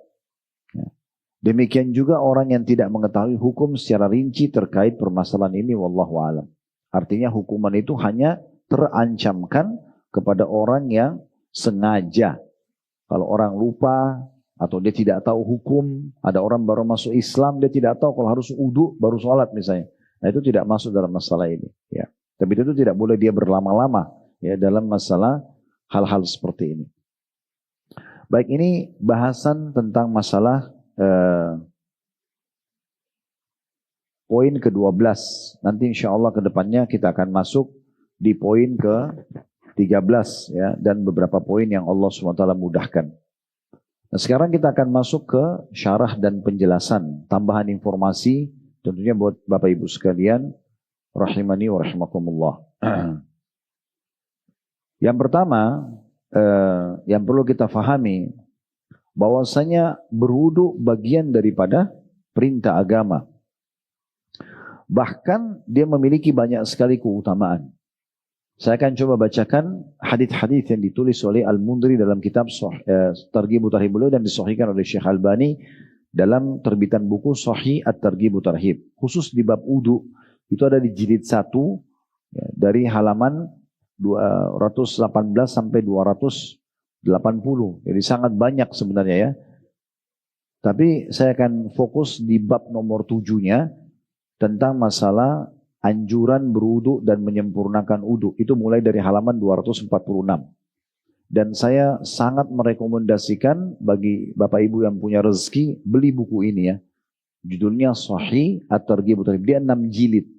Demikian juga orang yang tidak mengetahui hukum secara rinci terkait permasalahan ini, wallahu alam. Artinya hukuman itu hanya terancamkan kepada orang yang sengaja. Kalau orang lupa atau dia tidak tahu hukum, ada orang baru masuk Islam, dia tidak tahu kalau harus wudu baru sholat misalnya. Nah itu tidak masuk dalam masalah ini. Ya. Tapi itu tidak boleh dia berlama-lama ya dalam masalah hal-hal seperti ini. Baik, ini bahasan tentang masalah poin ke-12. Nanti insya Allah ke depannya kita akan masuk di poin ke-13 ya, dan beberapa poin yang Allah SWT mudahkan. Nah, sekarang kita akan masuk ke syarah dan penjelasan, tambahan informasi tentunya buat Bapak Ibu sekalian, rahimani wa rahimakumullah. Yang pertama, yang perlu kita fahami, bahwasanya berwudu bagian daripada perintah agama. Bahkan dia memiliki banyak sekali keutamaan. Saya akan coba bacakan hadis-hadis yang ditulis oleh Al-Mundhiri dalam kitab Targhib Tarhib beliau dan disahihkan oleh Syekh Albani dalam terbitan buku Sahih At-Targhib Tarhib. Khusus di bab wudu itu ada di jilid 1 ya, dari halaman 218 sampai 280. Jadi sangat banyak sebenarnya ya. Tapi saya akan fokus di bab nomor 7-nya tentang masalah anjuran berwudu dan menyempurnakan wudu. Itu mulai dari halaman 246. Dan saya sangat merekomendasikan bagi Bapak Ibu yang punya rezeki, beli buku ini ya. Judulnya Sahih At-Targhib Tarhib. Dia 6 jilid.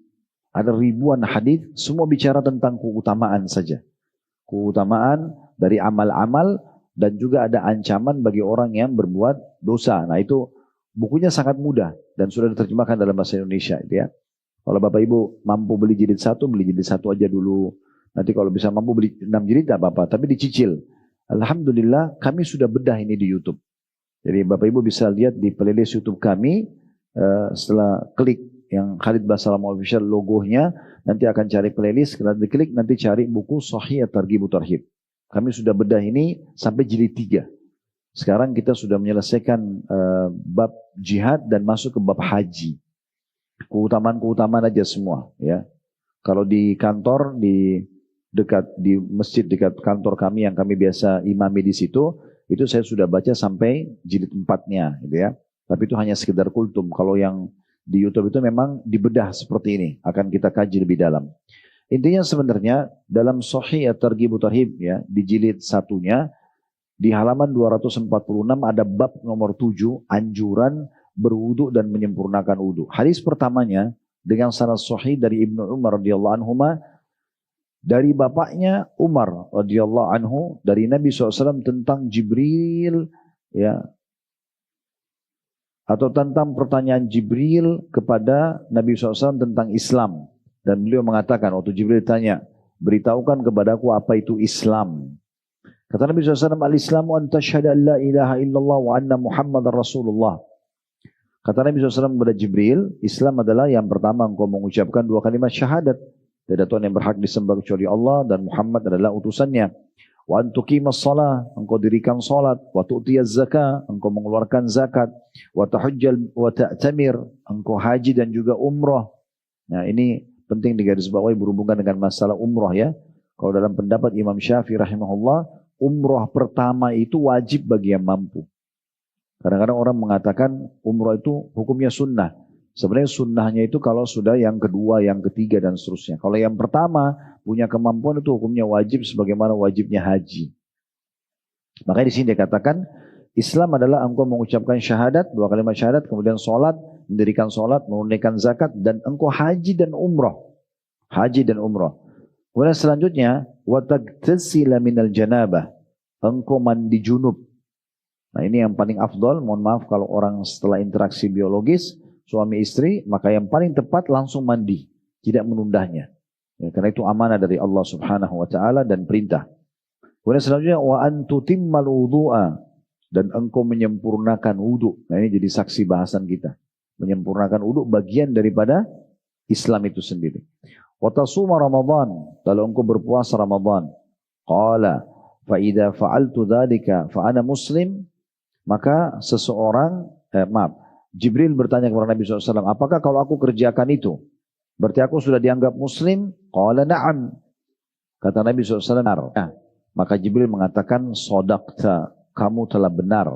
Ada ribuan hadis, semua bicara tentang keutamaan saja. Keutamaan dari amal-amal dan juga ada ancaman bagi orang yang berbuat dosa. Nah itu bukunya sangat mudah dan sudah diterjemahkan dalam bahasa Indonesia itu ya. Kalau Bapak Ibu mampu beli jilid 1, beli jilid 1 aja dulu. Nanti kalau bisa mampu beli 6 jilid tidak apa-apa, tapi dicicil. Alhamdulillah kami sudah bedah ini di YouTube. Jadi Bapak Ibu bisa lihat di playlist YouTube kami, setelah klik yang Khalid Basalam Official logonya, nanti akan cari playlist, kalau diklik nanti cari buku Sahih At-Targhib Tarhib. Kami sudah bedah ini sampai jilid 3. Sekarang kita sudah menyelesaikan bab jihad dan masuk ke bab haji. Keutamaan-keutamaan aja semua ya. Kalau di kantor di masjid dekat kantor kami yang kami biasa imami di situ, itu saya sudah baca sampai jilid 4-nya gitu ya. Tapi itu hanya sekedar kultum. Kalau yang di YouTube itu memang dibedah seperti ini, akan kita kaji lebih dalam. Intinya sebenarnya dalam Sahih At-Targhib Tarhib ya, di jilid 1-nya di halaman 246 ada bab nomor 7, anjuran berwudu dan menyempurnakan wudu. Hadis pertamanya dengan sanad sahih dari Ibnu Umar radhiyallahu anhuma, dari bapaknya Umar radhiyallahu anhu, dari Nabi SAW tentang Jibril ya, atau tentang pertanyaan Jibril kepada Nabi SAW tentang Islam. Dan beliau mengatakan, waktu Jibril tanya, beritahukan kepadaku apa itu Islam. Kata Nabi SAW, al-Islamu an tashhadu an la ilaha illallah wa anna Muhammadar Rasulullah. Kata Nabi SAW kepada Jibril, Islam adalah yang pertama engkau mengucapkan 2 kalimat syahadat. Tidak ada Tuhan yang berhak disembah kecuali Allah dan Muhammad adalah utusannya. Wa antuqimas shalah, engkau dirikan salat. Wa tu'tiyaz zakah, engkau mengeluarkan zakat. Wa tahujjal wa ta'tamir, engkau haji dan juga umrah. Nah ini penting digarisbawahi berhubungan dengan masalah umrah ya. Kalau dalam pendapat Imam Syafi'i rahimahullah, umrah pertama itu wajib bagi yang mampu. Kadang-kadang orang mengatakan umrah itu hukumnya sunnah. Sebenarnya sunnahnya itu kalau sudah yang kedua, yang ketiga dan seterusnya. Kalau yang pertama punya kemampuan itu hukumnya wajib sebagaimana wajibnya haji. Makanya di sini dia katakan Islam adalah engkau mengucapkan syahadat, 2 kalimat syahadat, kemudian sholat, mendirikan sholat, menunaikan zakat, dan engkau haji dan umrah. Haji dan umrah. Kemudian selanjutnya, وَتَغْتَسِلَ مِنَ الْجَنَابَةِ, engkau mandi junub. Nah ini yang paling afdol, mohon maaf kalau orang setelah interaksi biologis, suami istri, maka yang paling tepat langsung mandi, tidak menundanya. Ya, karena itu amanah dari Allah Subhanahu wa taala dan perintah. Kemudian selanjutnya wa antutimmal wudu'a, dan engkau menyempurnakan wudu. Nah ini jadi saksi bahasan kita. Menyempurnakan wudu bagian daripada Islam itu sendiri. Wa tasuma Ramadan, lalu engkau berpuasa Ramadan. Qala fa idza fa'altu dzalika fa ana muslim, maka seseorang Jibril bertanya kepada Nabi SAW, apakah kalau aku kerjakan itu berarti aku sudah dianggap muslim? Qala na'am. Kata Nabi SAW, nah, maka Jibril mengatakan, sodaqta, kamu telah benar.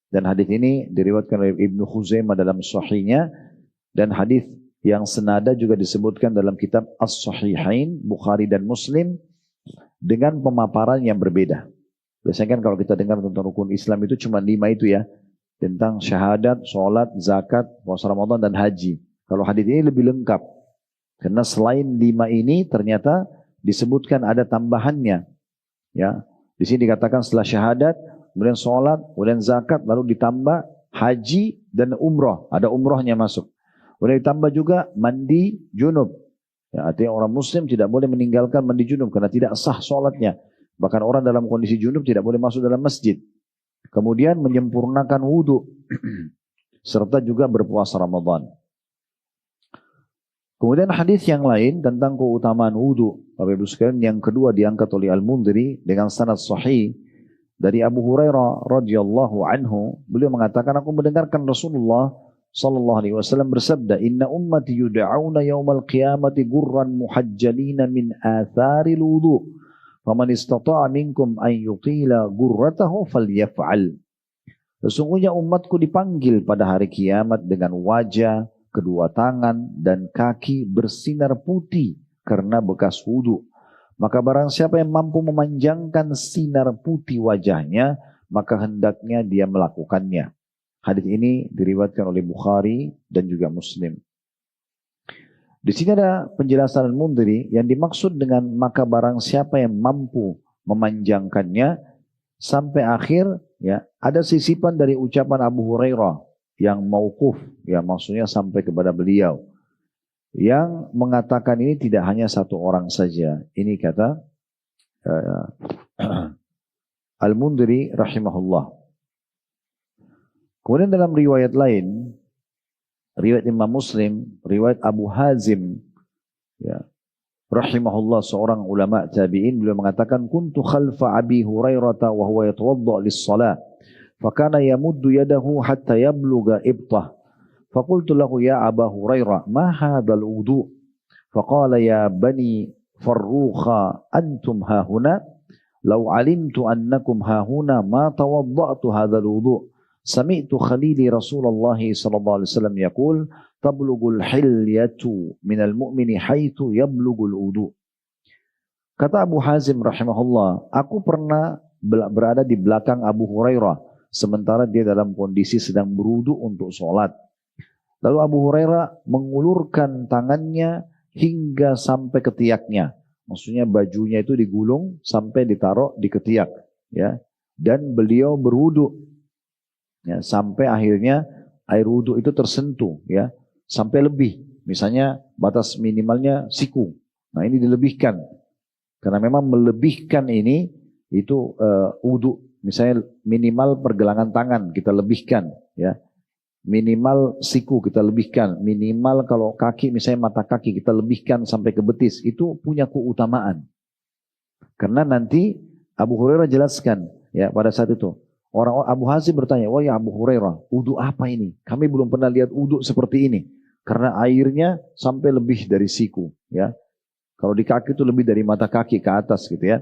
Dan hadis ini diriwayatkan oleh Ibnu Khuzaimah dalam sahihnya, dan hadis yang senada juga disebutkan dalam kitab As-Sahihain, Bukhari dan Muslim, dengan pemaparan yang berbeda. Biasanya kan kalau kita dengar tentang rukun Islam itu cuma 5 itu ya, tentang syahadat, sholat, zakat, puasa Ramadan dan haji. Kalau hadis ini lebih lengkap, karena selain 5 ini ternyata disebutkan ada tambahannya. Ya, di sini dikatakan setelah syahadat, kemudian sholat, kemudian zakat, lalu ditambah haji dan umroh. Ada umrohnya masuk. Kemudian ditambah juga mandi junub. Ya, artinya orang muslim tidak boleh meninggalkan mandi junub karena tidak sah sholatnya. Bahkan orang dalam kondisi junub tidak boleh masuk dalam masjid. Kemudian menyempurnakan wudhu. Serta juga berpuasa Ramadan. Kemudian hadis yang lain tentang keutamaan wudhu. Bapak Ibu sekalian, yang kedua diangkat oleh Al-Mundhiri dengan sanad sahih dari Abu Hurairah radhiyallahu anhu. Beliau mengatakan, aku mendengarkan Rasulullah sallallahu alaihi wasallam bersabda, "Inna ummati yud'auna yaumal qiyamati gurran muhajjalina min atharil wudhu. Faman istata'a minkum an yutila gurratahu falyaf'al." Sesungguhnya umatku dipanggil pada hari kiamat dengan wajah, kedua tangan dan kaki bersinar putih karena bekas wudhu. Maka barang siapa yang mampu memanjangkan sinar putih wajahnya, maka hendaknya dia melakukannya. Hadis ini diriwayatkan oleh Bukhari dan juga Muslim. Di sini ada penjelasan Al-Mundhiri yang dimaksud dengan maka barang siapa yang mampu memanjangkannya sampai akhir, ya, ada sisipan dari ucapan Abu Hurairah yang mauquf, ya maksudnya sampai kepada beliau, yang mengatakan ini tidak hanya satu orang saja. Ini kata Al-Mundhiri rahimahullah. Kemudian dalam riwayat lain, riwayat Imam Muslim, riwayat Abu Hazim, ya, rahimahullah, seorang ulama tabi'in, beliau mengatakan, kuntu khalfa Abi Hurairah wa huwa yatawadda lis-shalah. Fakana yamuddu yadahu hatta yabluga ibtah. Fakultu lahu ya Aba Hurairah, ma hadal wudu? Faqala ya bani Farrukha antum hahuna. Lau alimtu annakum hahuna ma tawadda'tu hadal wudu. Sami'tu khalili Rasulullah sallallahu alaihi wasallam yaqul tablugul hilyatu minal mu'mini haitsu yablugul wudu. Kata Abu Hazim rahimahullah, aku pernah berada di belakang Abu Hurairah sementara dia dalam kondisi sedang berwudu untuk sholat. Lalu Abu Hurairah mengulurkan tangannya hingga sampai ketiaknya. Maksudnya bajunya itu digulung sampai ditaruh di ketiak, ya. Dan beliau berwudu, ya, sampai akhirnya air wudu itu tersentuh, ya, sampai lebih. Misalnya batas minimalnya siku. Nah, ini dilebihkan. Karena memang melebihkan ini itu wudu. Misalnya minimal pergelangan tangan kita lebihkan, ya. Minimal siku kita lebihkan. Minimal kalau kaki, misalnya mata kaki kita lebihkan sampai ke betis. Itu punya keutamaan. Karena nanti Abu Hurairah jelaskan, ya, pada saat itu. Orang Abu Hazim bertanya, wah ya Abu Hurairah, wudu apa ini? Kami belum pernah lihat wudu seperti ini. Karena airnya sampai lebih dari siku, ya. Kalau di kaki itu lebih dari mata kaki ke atas gitu, ya.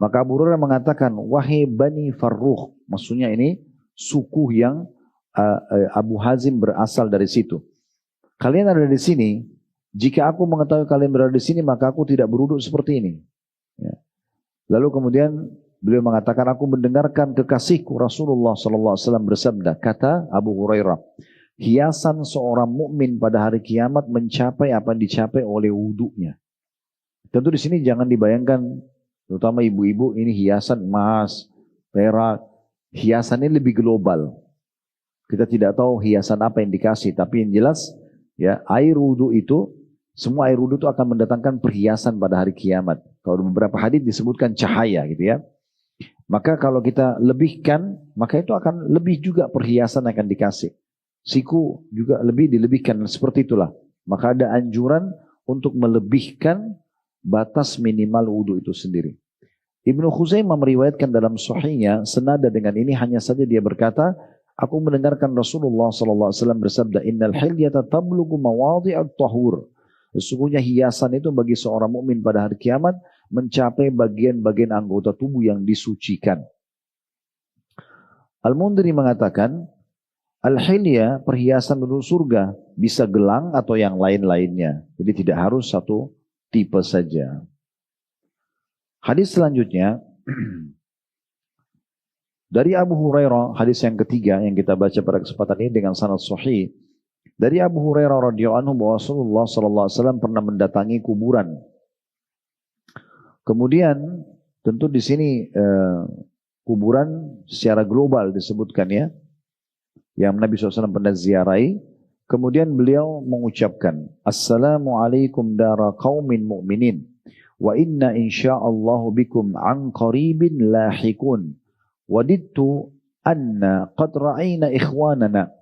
Maka Abu Hurairah mengatakan, wahai Bani Farrukh, maksudnya ini suku yang Abu Hazim berasal dari situ. Kalian ada di sini, jika aku mengetahui kalian berada di sini, maka aku tidak berwudu seperti ini. Ya. Lalu kemudian beliau mengatakan, aku mendengarkan kekasihku Rasulullah SAW bersabda, kata Abu Hurairah, hiasan seorang mukmin pada hari kiamat mencapai apa yang dicapai oleh wudunya. Tentu di sini jangan dibayangkan, terutama ibu-ibu, ini hiasan emas, perak. Hiasan ini lebih global. Kita tidak tahu hiasan apa yang dikasih, tapi yang jelas, ya, air wudu itu, semua air wudu itu akan mendatangkan perhiasan pada hari kiamat. Kalau beberapa hadis disebutkan cahaya gitu, ya. Maka kalau kita lebihkan, maka itu akan lebih juga perhiasan akan dikasih. Siku juga lebih dilebihkan, seperti itulah. Maka ada anjuran untuk melebihkan batas minimal wudu itu sendiri. Ibnu Khuzaimah meriwayatkan dalam sahihnya senada dengan ini, hanya saja dia berkata, aku mendengarkan Rasulullah SAW bersabda, innal hilyata tablughu mawadhi'at tahur. Sesungguhnya hiasan itu bagi seorang mukmin pada hari kiamat mencapai bagian-bagian anggota tubuh yang disucikan. Al-Mundhiri mengatakan, al-hilya, perhiasan menuju surga, bisa gelang atau yang lain-lainnya. Jadi tidak harus satu tipe saja. Hadis selanjutnya dari Abu Hurairah, hadis yang ketiga yang kita baca pada kesempatan ini dengan sanad sahih. Dari Abu Hurairah radhiyallahu anhu bahwa Rasulullah sallallahu alaihi wasallam pernah mendatangi kuburan. Kemudian tentu di sini kuburan secara global disebutkan ya, yang Nabi SAW pernah ziarahi. Kemudian beliau mengucapkan, Assalamualaikum dara qaumin mu'minin, wa inna insya'allahu bikum an qaribin lahikun, wadidtu anna qad ra'ayna ikhwanana.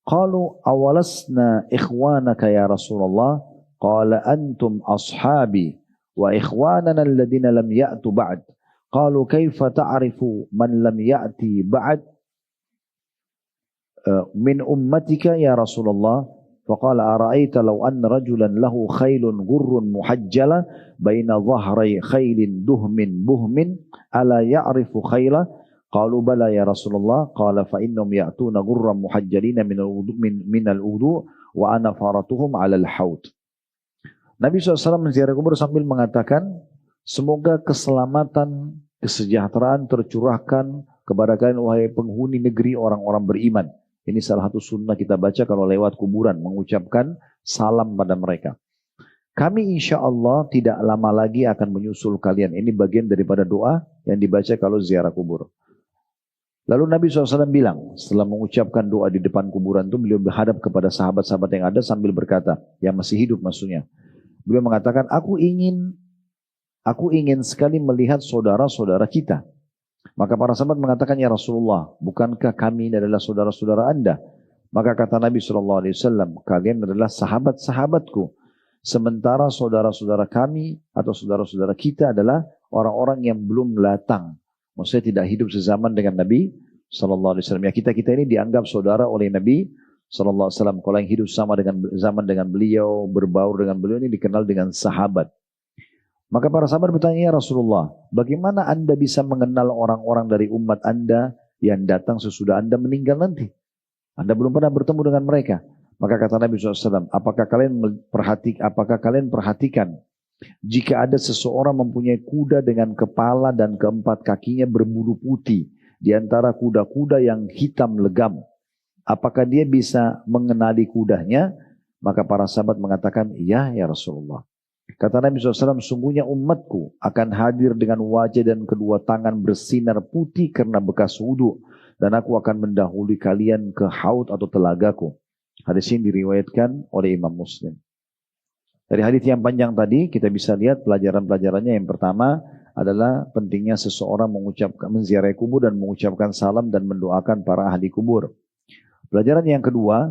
Qalu awalasna ikhwanaka ya Rasulullah, qala antum ashabi, wa ikhwanana alladhina lam ya'tu ba'd. Qalu kaifa ta'rifu man lam ya'ti ba'd min ummatika ya Rasulullah, faqala ara'aita law anna rajulan lahu khailun ghurrun muhajjala baina dhahrai khailin duhmin buhmin ala ya'rifu khaila, qalu bala ya Rasulullah, qala fa innahum ya'tuna ghurran muhajjalina min al-wudu wa ana faratuhum ala al-haud. Nabi SAW menziarah kubur sambil mengatakan, semoga keselamatan, kesejahteraan tercurahkan kepada kalian wahai penghuni negeri orang-orang beriman. Ini salah satu sunnah kita baca kalau lewat kuburan, mengucapkan salam pada mereka. Kami insya Allah tidak lama lagi akan menyusul kalian. Ini bagian daripada doa yang dibaca kalau ziarah kubur. Lalu Nabi SAW bilang, setelah mengucapkan doa di depan kuburan itu, beliau berhadap kepada sahabat-sahabat yang ada sambil berkata, yang masih hidup maksudnya. Beliau mengatakan, aku ingin sekali melihat saudara-saudara kita. Maka para sahabat mengatakan, ya Rasulullah, bukankah kami ini adalah saudara-saudara Anda? Maka kata Nabi SAW, kalian adalah sahabat-sahabatku. Sementara saudara-saudara kami atau saudara-saudara kita adalah orang-orang yang belum datang. Maksudnya tidak hidup sezaman dengan Nabi SAW. Ya, kita ini dianggap saudara oleh Nabi SAW. Kalau yang hidup sama dengan zaman dengan beliau, berbaur dengan beliau, ini dikenal dengan sahabat. Maka para sahabat bertanya, ya Rasulullah, bagaimana Anda bisa mengenal orang-orang dari umat Anda yang datang sesudah Anda meninggal nanti? Anda belum pernah bertemu dengan mereka. Maka kata Nabi SAW, apakah kalian perhatikan jika ada seseorang mempunyai kuda dengan kepala dan keempat kakinya berbulu putih di antara kuda-kuda yang hitam legam, apakah dia bisa mengenali kudanya? Maka para sahabat mengatakan, iya ya Rasulullah. Kata Nabi SAW, sungguhnya umatku akan hadir dengan wajah dan kedua tangan bersinar putih karena bekas wudhu, dan aku akan mendahului kalian ke haud atau telagaku. Hadis ini diriwayatkan oleh Imam Muslim. Dari hadis yang panjang tadi kita bisa lihat pelajaran-pelajarannya. Yang pertama adalah pentingnya seseorang menziarahi kubur dan mengucapkan salam dan mendoakan para ahli kubur. Pelajaran yang kedua,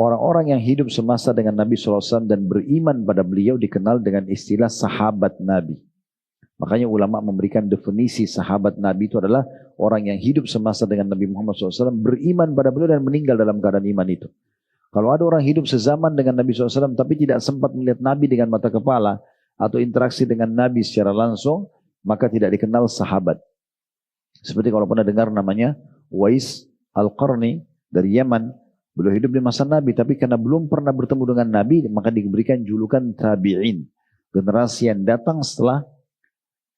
orang-orang yang hidup semasa dengan Nabi SAW dan beriman pada beliau dikenal dengan istilah sahabat Nabi. Makanya ulama memberikan definisi sahabat Nabi itu adalah orang yang hidup semasa dengan Nabi Muhammad SAW, beriman pada beliau dan meninggal dalam keadaan iman itu. Kalau ada orang hidup sezaman dengan Nabi SAW tapi tidak sempat melihat Nabi dengan mata kepala atau interaksi dengan Nabi secara langsung, maka tidak dikenal sahabat. Seperti kalau pernah dengar namanya Uwais Al-Qarni dari Yaman. Beliau hidup di masa Nabi, tapi karena belum pernah bertemu dengan Nabi, maka diberikan julukan tabi'in. Generasi yang datang setelah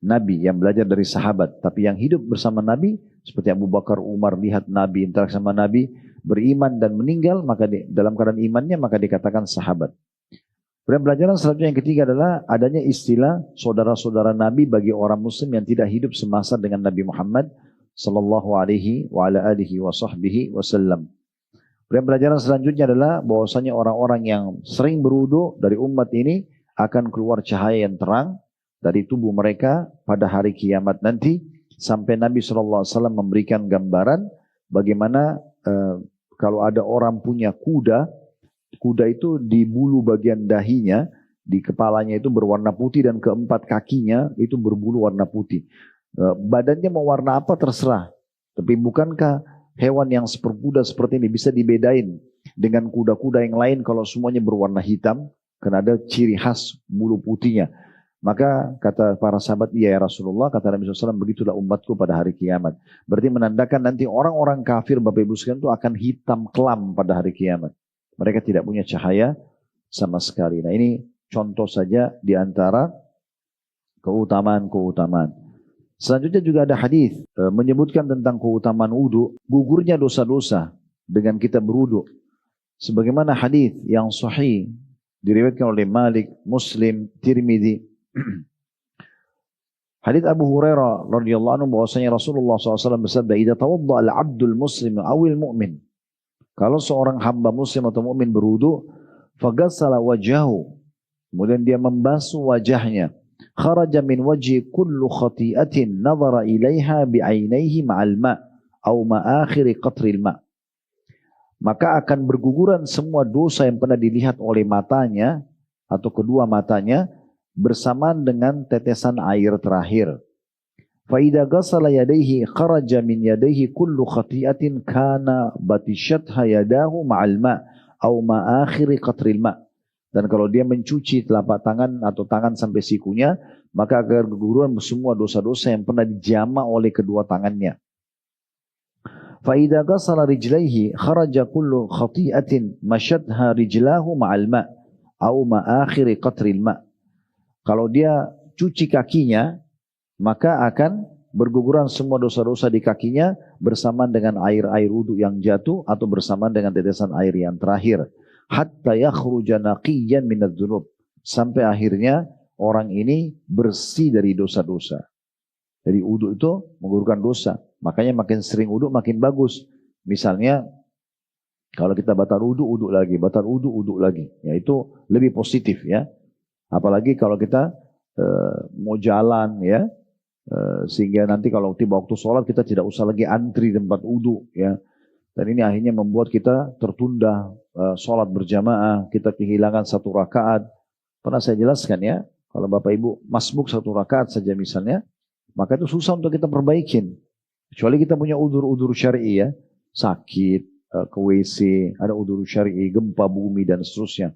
Nabi, yang belajar dari sahabat. Tapi yang hidup bersama Nabi, seperti Abu Bakar, Umar, lihat Nabi, interaksi sama Nabi, beriman dan meninggal, maka dalam keadaan imannya, maka dikatakan sahabat. Dan pelajaran selanjutnya yang ketiga adalah adanya istilah saudara-saudara Nabi bagi orang Muslim yang tidak hidup semasa dengan Nabi Muhammad sallallahu alaihi wa ala alihi wa sahbihi wasallam. Dan pelajaran selanjutnya adalah bahwasanya orang-orang yang sering berwudu dari umat ini akan keluar cahaya yang terang dari tubuh mereka pada hari kiamat nanti, sampai Nabi SAW memberikan gambaran bagaimana kalau ada orang punya kuda itu di bulu bagian dahinya, di kepalanya itu berwarna putih dan keempat kakinya itu berbulu warna putih. Badannya mau warna apa terserah, tapi bukankah hewan yang seperkuda seperti ini bisa dibedain dengan kuda-kuda yang lain kalau semuanya berwarna hitam, karena ada ciri khas bulu putihnya. Maka kata para sahabat, iya ya Rasulullah, kata Nabi SAW, begitulah umatku pada hari kiamat. Berarti menandakan nanti orang-orang kafir, Bapak Ibu sekalian, itu akan hitam kelam pada hari kiamat. Mereka tidak punya cahaya sama sekali. Nah, ini contoh saja di antara keutamaan-keutamaan. Selanjutnya juga ada hadis menyebutkan tentang keutamaan wudu, gugurnya dosa-dosa dengan kita berwudu. Sebagaimana hadis yang sahih diriwayatkan oleh Malik, Muslim, Tirmidzi Hadits Abu Hurairah radhiyallahu anhu bahwasanya Rasulullah SAW bersabda, "Idza tawadda al-'abdul muslim awil mu'min." Kalau seorang hamba muslim atau mukmin berwudu, faghassala wajhahu, kemudian dia membasuh wajahnya, kharaja min wajhi kullu khati'atin nadhara ilaiha bi'ainaihi ma'al ma' aw ma'akhiri qatril ma'. Maka akan berguguran semua dosa yang pernah dilihat oleh matanya atau kedua matanya bersamaan dengan tetesan air terakhir. Fa'idha ghasala yadaihi kharaja min yadaihi kullu khati'atin kana batishatha yadahu ma'al ma' aw ma'akhiri qatril ma'. Dan kalau dia mencuci telapak tangan atau tangan sampai sikunya, maka akan berguguran semua dosa-dosa yang pernah dijama oleh kedua tangannya. Fa'idha ghasala rijlaihi kharaja kullu khati'atin mashatha rijlahu ma'al ma' aw ma'akhiri qatril ma'. Kalau dia cuci kakinya, maka akan berguguran semua dosa-dosa di kakinya bersamaan dengan air-air wudu yang jatuh atau bersamaan dengan tetesan air yang terakhir. Hatta yakhruja naqiyan minadz-dzunub. Sampai akhirnya orang ini bersih dari dosa-dosa. Jadi wudu itu menggugurkan dosa. Makanya makin sering wudu makin bagus. Misalnya kalau kita batal wudu, wudu lagi, batal wudu, wudu lagi. Ya itu lebih positif ya. Apalagi kalau kita mau jalan ya. Sehingga nanti kalau tiba waktu sholat kita tidak usah lagi antri di tempat wudu ya. Dan ini akhirnya membuat kita tertunda sholat berjamaah, kita kehilangan satu rakaat. Pernah saya jelaskan ya, kalau Bapak Ibu masbuk satu rakaat saja misalnya, maka itu susah untuk kita perbaikin. Kecuali kita punya udzur-udzur syar'i ya, sakit, ke WC, ada udzur syar'i, gempa bumi dan seterusnya.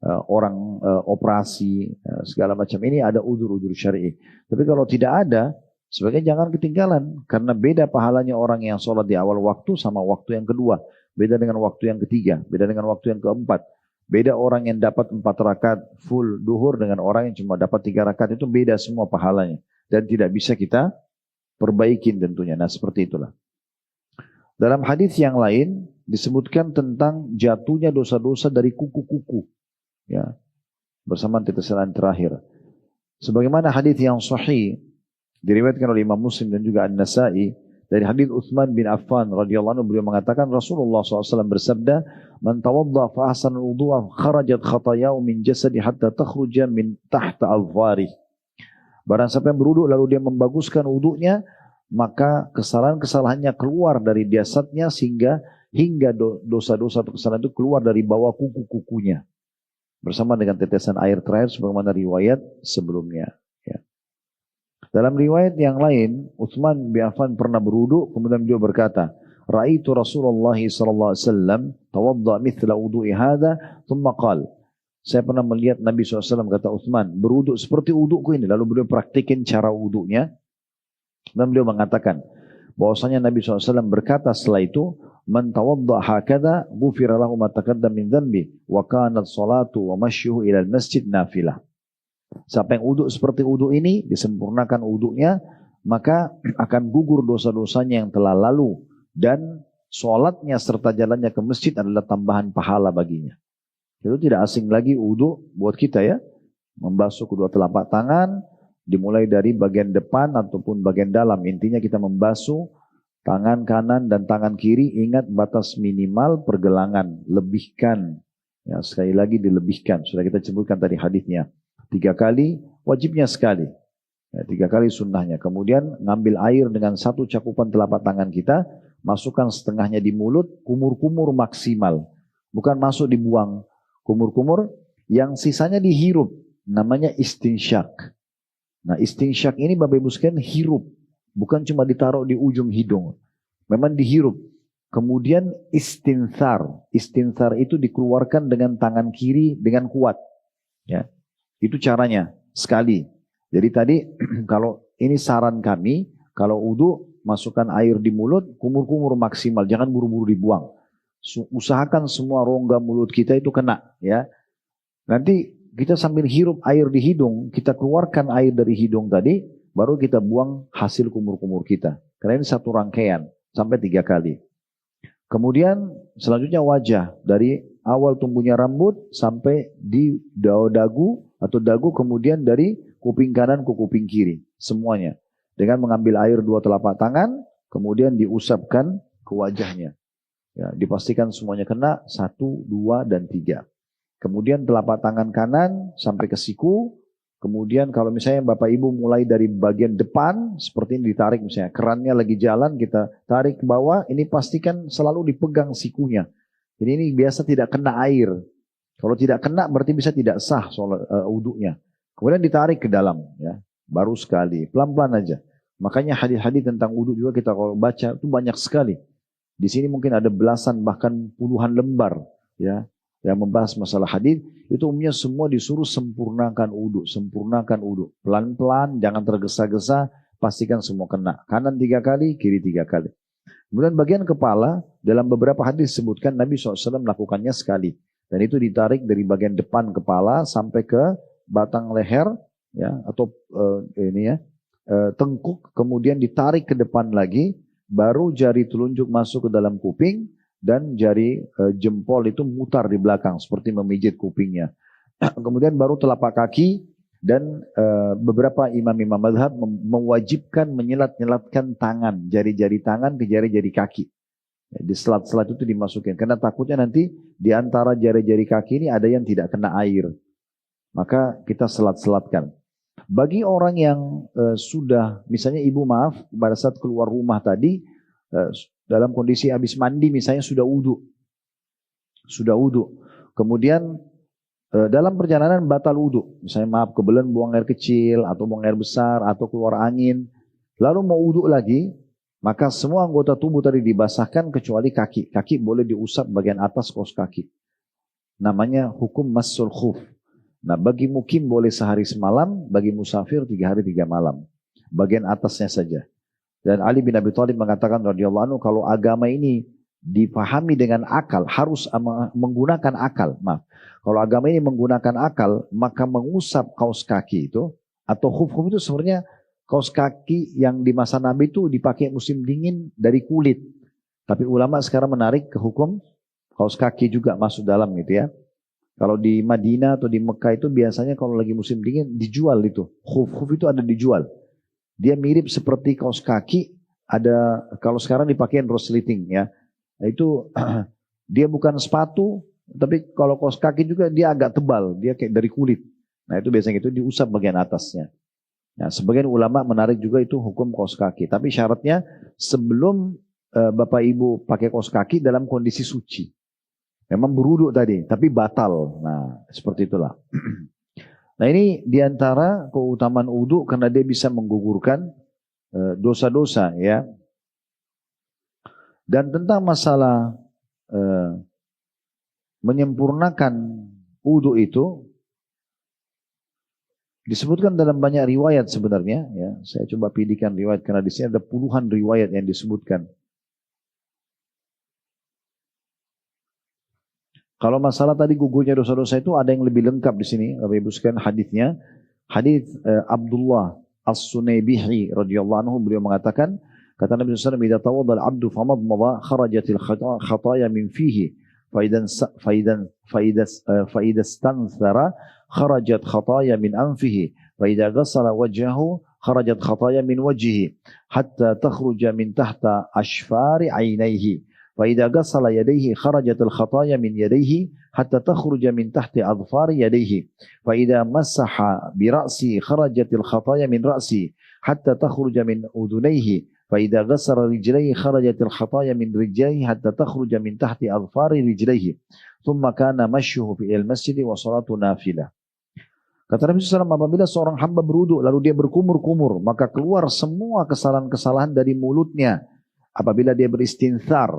Orang operasi, segala macam ini ada udzur-udzur syar'i. Tapi kalau tidak ada, sebaiknya jangan ketinggalan. Karena beda pahalanya orang yang sholat di awal waktu sama waktu yang kedua. Beda dengan waktu yang ketiga, beda dengan waktu yang keempat. Beda orang yang dapat 4 rakaat full duhur dengan orang yang cuma dapat 3 rakaat, itu beda semua pahalanya. Dan tidak bisa kita perbaikin tentunya. Nah seperti itulah. Dalam hadis yang lain disebutkan tentang jatuhnya dosa-dosa dari kuku-kuku. Ya, bersamaan tetesan terakhir. Sebagaimana hadis yang sahih diriwayatkan oleh Imam Muslim dan juga An-Nasa'i dari hadis Utsman bin Affan radhiyallahu anhu, beliau mengatakan Rasulullah SAW bersabda, "Man tawadda fa ahsana al-wudu'a kharajat khatayahu min jasadi hatta takhruja min tahta al-fari." Barang siapa yang berwudu lalu dia membaguskan wudunya, maka kesalahan-kesalahannya keluar dari jasadnya hingga dosa-dosa atau kesalahan itu keluar dari bawah kuku-kukunya. Bersama dengan tetesan air terakhir sebagaimana riwayat sebelumnya. Ya. Dalam riwayat yang lain, Utsman bin Affan pernah berwudu, kemudian beliau berkata, "Ra'aitu Rasulullah sallallahu alaihi wasallam tawadda mithla wudu'i hadha, thumma qala." Saya pernah melihat Nabi SAW, kata Utsman, berwudu seperti wuduku ini. Lalu beliau praktikin cara wudunya. Dan beliau mengatakan bahwasanya Nabi SAW berkata setelah itu, "Man tawadda hakadha ghufira lahu ma taqaddama min dhanbi wa kanat salatu wa mashyuhu ila al-masjid nafilah." Siapa yang wudu seperti wudu ini, disempurnakan wudunya, maka akan gugur dosa-dosanya yang telah lalu dan sholatnya serta jalannya ke masjid adalah tambahan pahala baginya. Itu tidak asing lagi wudu buat kita ya. Membasuh kedua telapak tangan, dimulai dari bagian depan ataupun bagian dalam. Intinya kita membasuh tangan kanan dan tangan kiri. Ingat batas minimal pergelangan, lebihkan. Ya, sekali lagi dilebihkan. Sudah kita sebutkan tadi hadisnya. 3 kali, wajibnya sekali. Ya, 3 kali sunnahnya. Kemudian ngambil air dengan 1 cakupan telapak tangan kita, masukkan setengahnya di mulut, kumur-kumur maksimal. Bukan masuk dibuang. Kumur-kumur, yang sisanya dihirup. Namanya istinsyak. Nah istinsyak ini Bapak Ibu sekalian hirup. Bukan cuma ditaruh di ujung hidung. Memang dihirup. Kemudian istinsar. Istinsar itu dikeluarkan dengan tangan kiri dengan kuat. Ya, itu caranya. Sekali. Jadi tadi kalau ini saran kami. Kalau wudu masukkan air di mulut. Kumur-kumur maksimal. Jangan buru-buru dibuang. Usahakan semua rongga mulut kita itu kena. Ya. Nanti kita sambil hirup air di hidung, kita keluarkan air dari hidung tadi, baru kita buang hasil kumur-kumur kita. Karena ini satu rangkaian, sampai 3 kali. Kemudian selanjutnya wajah, dari awal tumbuhnya rambut sampai di dagu atau dagu, kemudian dari kuping kanan ke kuping kiri. semuanya. Dengan mengambil air 2 telapak tangan, kemudian diusapkan ke wajahnya. Ya, dipastikan semuanya kena 1, 2, dan 3. Kemudian telapak tangan kanan sampai ke siku. Kemudian kalau misalnya Bapak Ibu mulai dari bagian depan, seperti ini ditarik misalnya. Kerannya lagi jalan, kita tarik ke bawah, ini pastikan selalu dipegang sikunya. Jadi ini biasa tidak kena air. Kalau tidak kena berarti bisa tidak sah soal wudhunya. Kemudian ditarik ke dalam, ya, baru sekali, pelan-pelan aja. Makanya hadis-hadis tentang wudhu juga kita kalau baca itu banyak sekali. Di sini mungkin ada belasan bahkan puluhan lembar, ya, yang membahas masalah hadis. Itu umumnya semua disuruh sempurnakan wudhu, pelan-pelan, jangan tergesa-gesa, pastikan semua kena. Kanan 3 kali, kiri 3 kali. Kemudian bagian kepala dalam beberapa hadis disebutkan Nabi SAW melakukannya sekali. Dan itu ditarik dari bagian depan kepala sampai ke batang leher, ya, atau tengkuk, kemudian ditarik ke depan lagi, baru jari telunjuk masuk ke dalam kuping, dan jari jempol itu mutar di belakang, seperti memijit kupingnya. Kemudian baru telapak kaki, dan beberapa imam-imam mazhab mewajibkan menyelat-nyelatkan tangan, jari-jari tangan ke jari-jari kaki. Di selat-selat itu dimasukin, karena takutnya nanti di antara jari-jari kaki ini ada yang tidak kena air. Maka kita selat-selatkan. Bagi orang yang sudah, misalnya ibu maaf, pada saat keluar rumah tadi, dalam kondisi habis mandi misalnya sudah wudhu. Kemudian dalam perjalanan batal wudhu. Misalnya maaf kebetulan buang air kecil, atau buang air besar, atau keluar angin. Lalu mau wudhu lagi, maka semua anggota tubuh tadi dibasahkan kecuali kaki. Kaki boleh diusap bagian atas kaos kaki. Namanya hukum massul khuf. Nah, bagi mukim boleh sehari semalam, bagi musafir 3 hari 3 malam. Bagian atasnya saja. Dan Ali bin Abi Thalib mengatakan radhiyallahu anhu, kalau agama ini dipahami dengan akal, harus menggunakan akal. Maaf. Kalau agama ini menggunakan akal, maka mengusap kaos kaki itu, atau khuf-khuf itu sebenarnya kaos kaki yang di masa Nabi itu dipakai musim dingin dari kulit. Tapi ulama sekarang menarik ke hukum kaos kaki juga masuk dalam gitu ya. Kalau di Madinah atau di Mekah itu biasanya kalau lagi musim dingin dijual itu. Khuf-khuf itu ada dijual. Dia mirip seperti kaos kaki, ada kalau sekarang dipakai resleting ya. Nah, itu dia bukan sepatu, tapi kalau kaos kaki juga dia agak tebal, dia kayak dari kulit. Nah, itu biasanya itu diusap bagian atasnya. Nah, sebagian ulama menarik juga itu hukum kaos kaki. Tapi syaratnya sebelum Bapak Ibu pakai kaos kaki dalam kondisi suci. Memang berwudhu tadi, tapi batal. Nah, seperti itulah. Nah, ini diantara keutamaan wudhu karena dia bisa menggugurkan dosa-dosa ya. Dan tentang masalah menyempurnakan wudhu itu disebutkan dalam banyak riwayat sebenarnya ya. Saya coba pilihkan riwayat karena di sini ada puluhan riwayat yang disebutkan. Kalau masalah tadi gugurnya dosa-dosa itu ada yang lebih lengkap di sini. Bapak Ibu sekalian hadisnya. Hadis Abdullah As-Sunaybihi radhiyallahu anhu, beliau mengatakan, kata Nabi sallallahu alaihi wasallam, "Idza tawadda al-'abdu famadmada kharajatil khataya min fihi, fa idza stanthara kharajat khataya min anfihi, fa idza ghassala wajhahu kharajat khataya min wajhihi, hatta takhruja min tahta ashfari 'ainaihi. فإذا غسل يديه خرجت الخطايا من يديه حتى تخرج من تحت أظفار يديه فإذا مسح برأسه خرجت الخطايا من رأسه حتى تخرج من أذنيه فإذا غسل رجليه خرجت الخطايا من رجليه حتى تخرج من تحت أظفار رجليه ثم كان مشيه في المسجد وصلاة نافلة." Kata Nabi SAW, apabila seorang hamba berwudu lalu dia berkumur-kumur, maka keluar semua kesalahan-kesalahan dari mulutnya. Apabila dia beristinthar,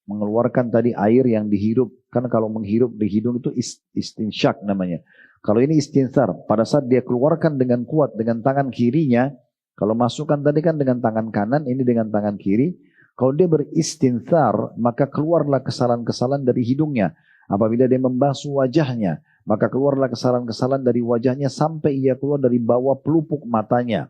mengeluarkan tadi air yang dihirup. Kan kalau menghirup di hidung itu istinsyak namanya. Kalau ini istinthar, pada saat dia keluarkan dengan kuat dengan tangan kirinya, kalau masukkan tadi kan dengan tangan kanan, ini dengan tangan kiri. Kalau dia beristinthar, maka keluarlah kesalahan-kesalahan dari hidungnya. Apabila dia membasuh wajahnya, maka keluarlah kesalahan-kesalahan dari wajahnya sampai ia keluar dari bawah pelupuk matanya.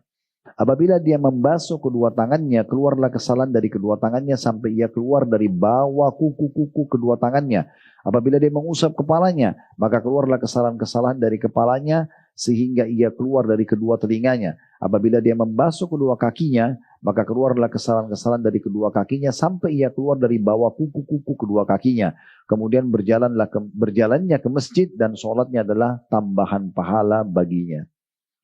Apabila dia membasuh kedua tangannya, keluarlah kesalahan dari kedua tangannya sampai ia keluar dari bawah kuku-kuku kedua tangannya. Apabila dia mengusap kepalanya, maka keluarlah kesalahan-kesalahan dari kepalanya sehingga ia keluar dari kedua telinganya. Apabila dia membasuh kedua kakinya, maka keluarlah kesalahan-kesalahan dari kedua kakinya sampai ia keluar dari bawah kuku-kuku kedua kakinya. Kemudian berjalannya ke masjid dan sholatnya adalah tambahan pahala baginya.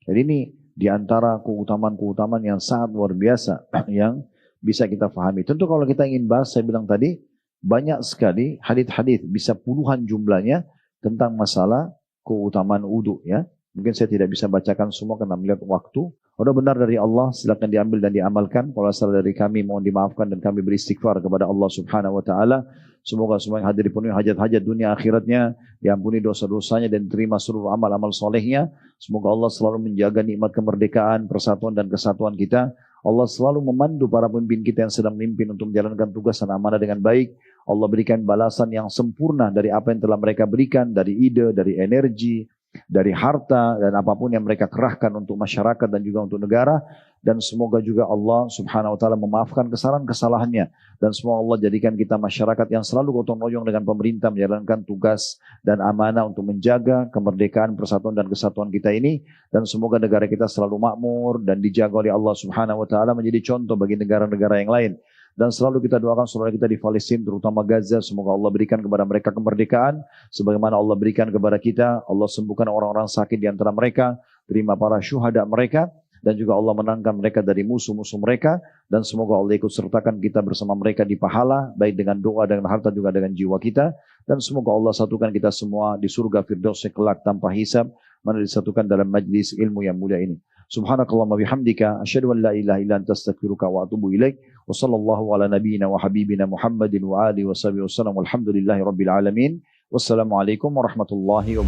Jadi ini di antara keutamaan-keutamaan yang sangat luar biasa yang bisa kita pahami. Tentu kalau kita ingin bahas, saya bilang tadi, banyak sekali hadits-hadits, bisa puluhan jumlahnya tentang masalah keutamaan wudu ya. Mungkin saya tidak bisa bacakan semua karena melihat waktu. Udah benar dari Allah, silakan diambil dan diamalkan. Kalau salah dari kami, mohon dimaafkan dan kami beristighfar kepada Allah Subhanahu wa taala. Semoga semua yang hadir dipenuhi hajat-hajat dunia akhiratnya, diampuni dosa-dosanya dan diterima seluruh amal-amal solehnya. Semoga Allah selalu menjaga nikmat kemerdekaan, persatuan dan kesatuan kita. Allah selalu memandu para pemimpin kita yang sedang memimpin untuk menjalankan tugas dan amanah dengan baik. Allah berikan balasan yang sempurna dari apa yang telah mereka berikan, dari ide, dari energi, dari harta dan apapun yang mereka kerahkan untuk masyarakat dan juga untuk negara. Dan semoga juga Allah Subhanahu wa taala memaafkan kesalahan-kesalahannya, dan semoga Allah jadikan kita masyarakat yang selalu gotong royong dengan pemerintah menjalankan tugas dan amanah untuk menjaga kemerdekaan, persatuan dan kesatuan kita ini. Dan semoga negara kita selalu makmur dan dijaga oleh Allah Subhanahu wa taala menjadi contoh bagi negara-negara yang lain. Dan selalu kita doakan saudara kita di Palestina, terutama Gaza, semoga Allah berikan kepada mereka kemerdekaan sebagaimana Allah berikan kepada kita. Allah sembuhkan orang-orang sakit di antara mereka, terima para syuhada mereka, dan juga Allah menangkan mereka dari musuh-musuh mereka. Dan semoga Allah ikut sertakan kita bersama mereka di pahala, baik dengan doa, dengan harta, juga dengan jiwa kita. Dan semoga Allah satukan kita semua di surga Firdaus kelak tanpa hisab, mana disatukan dalam majlis ilmu yang mulia ini. Subhanakallahumma bihamdika asyhadu an la ilaha illa anta astaghfiruka wa atubu ilaik. Wa sallallahu ala nabiyyina wa habibina Muhammadin wa alihi wa sahbihi wasallam. Walhamdulillahi rabbil alamin. Wassalamualaikum warahmatullahi wabarakatuh.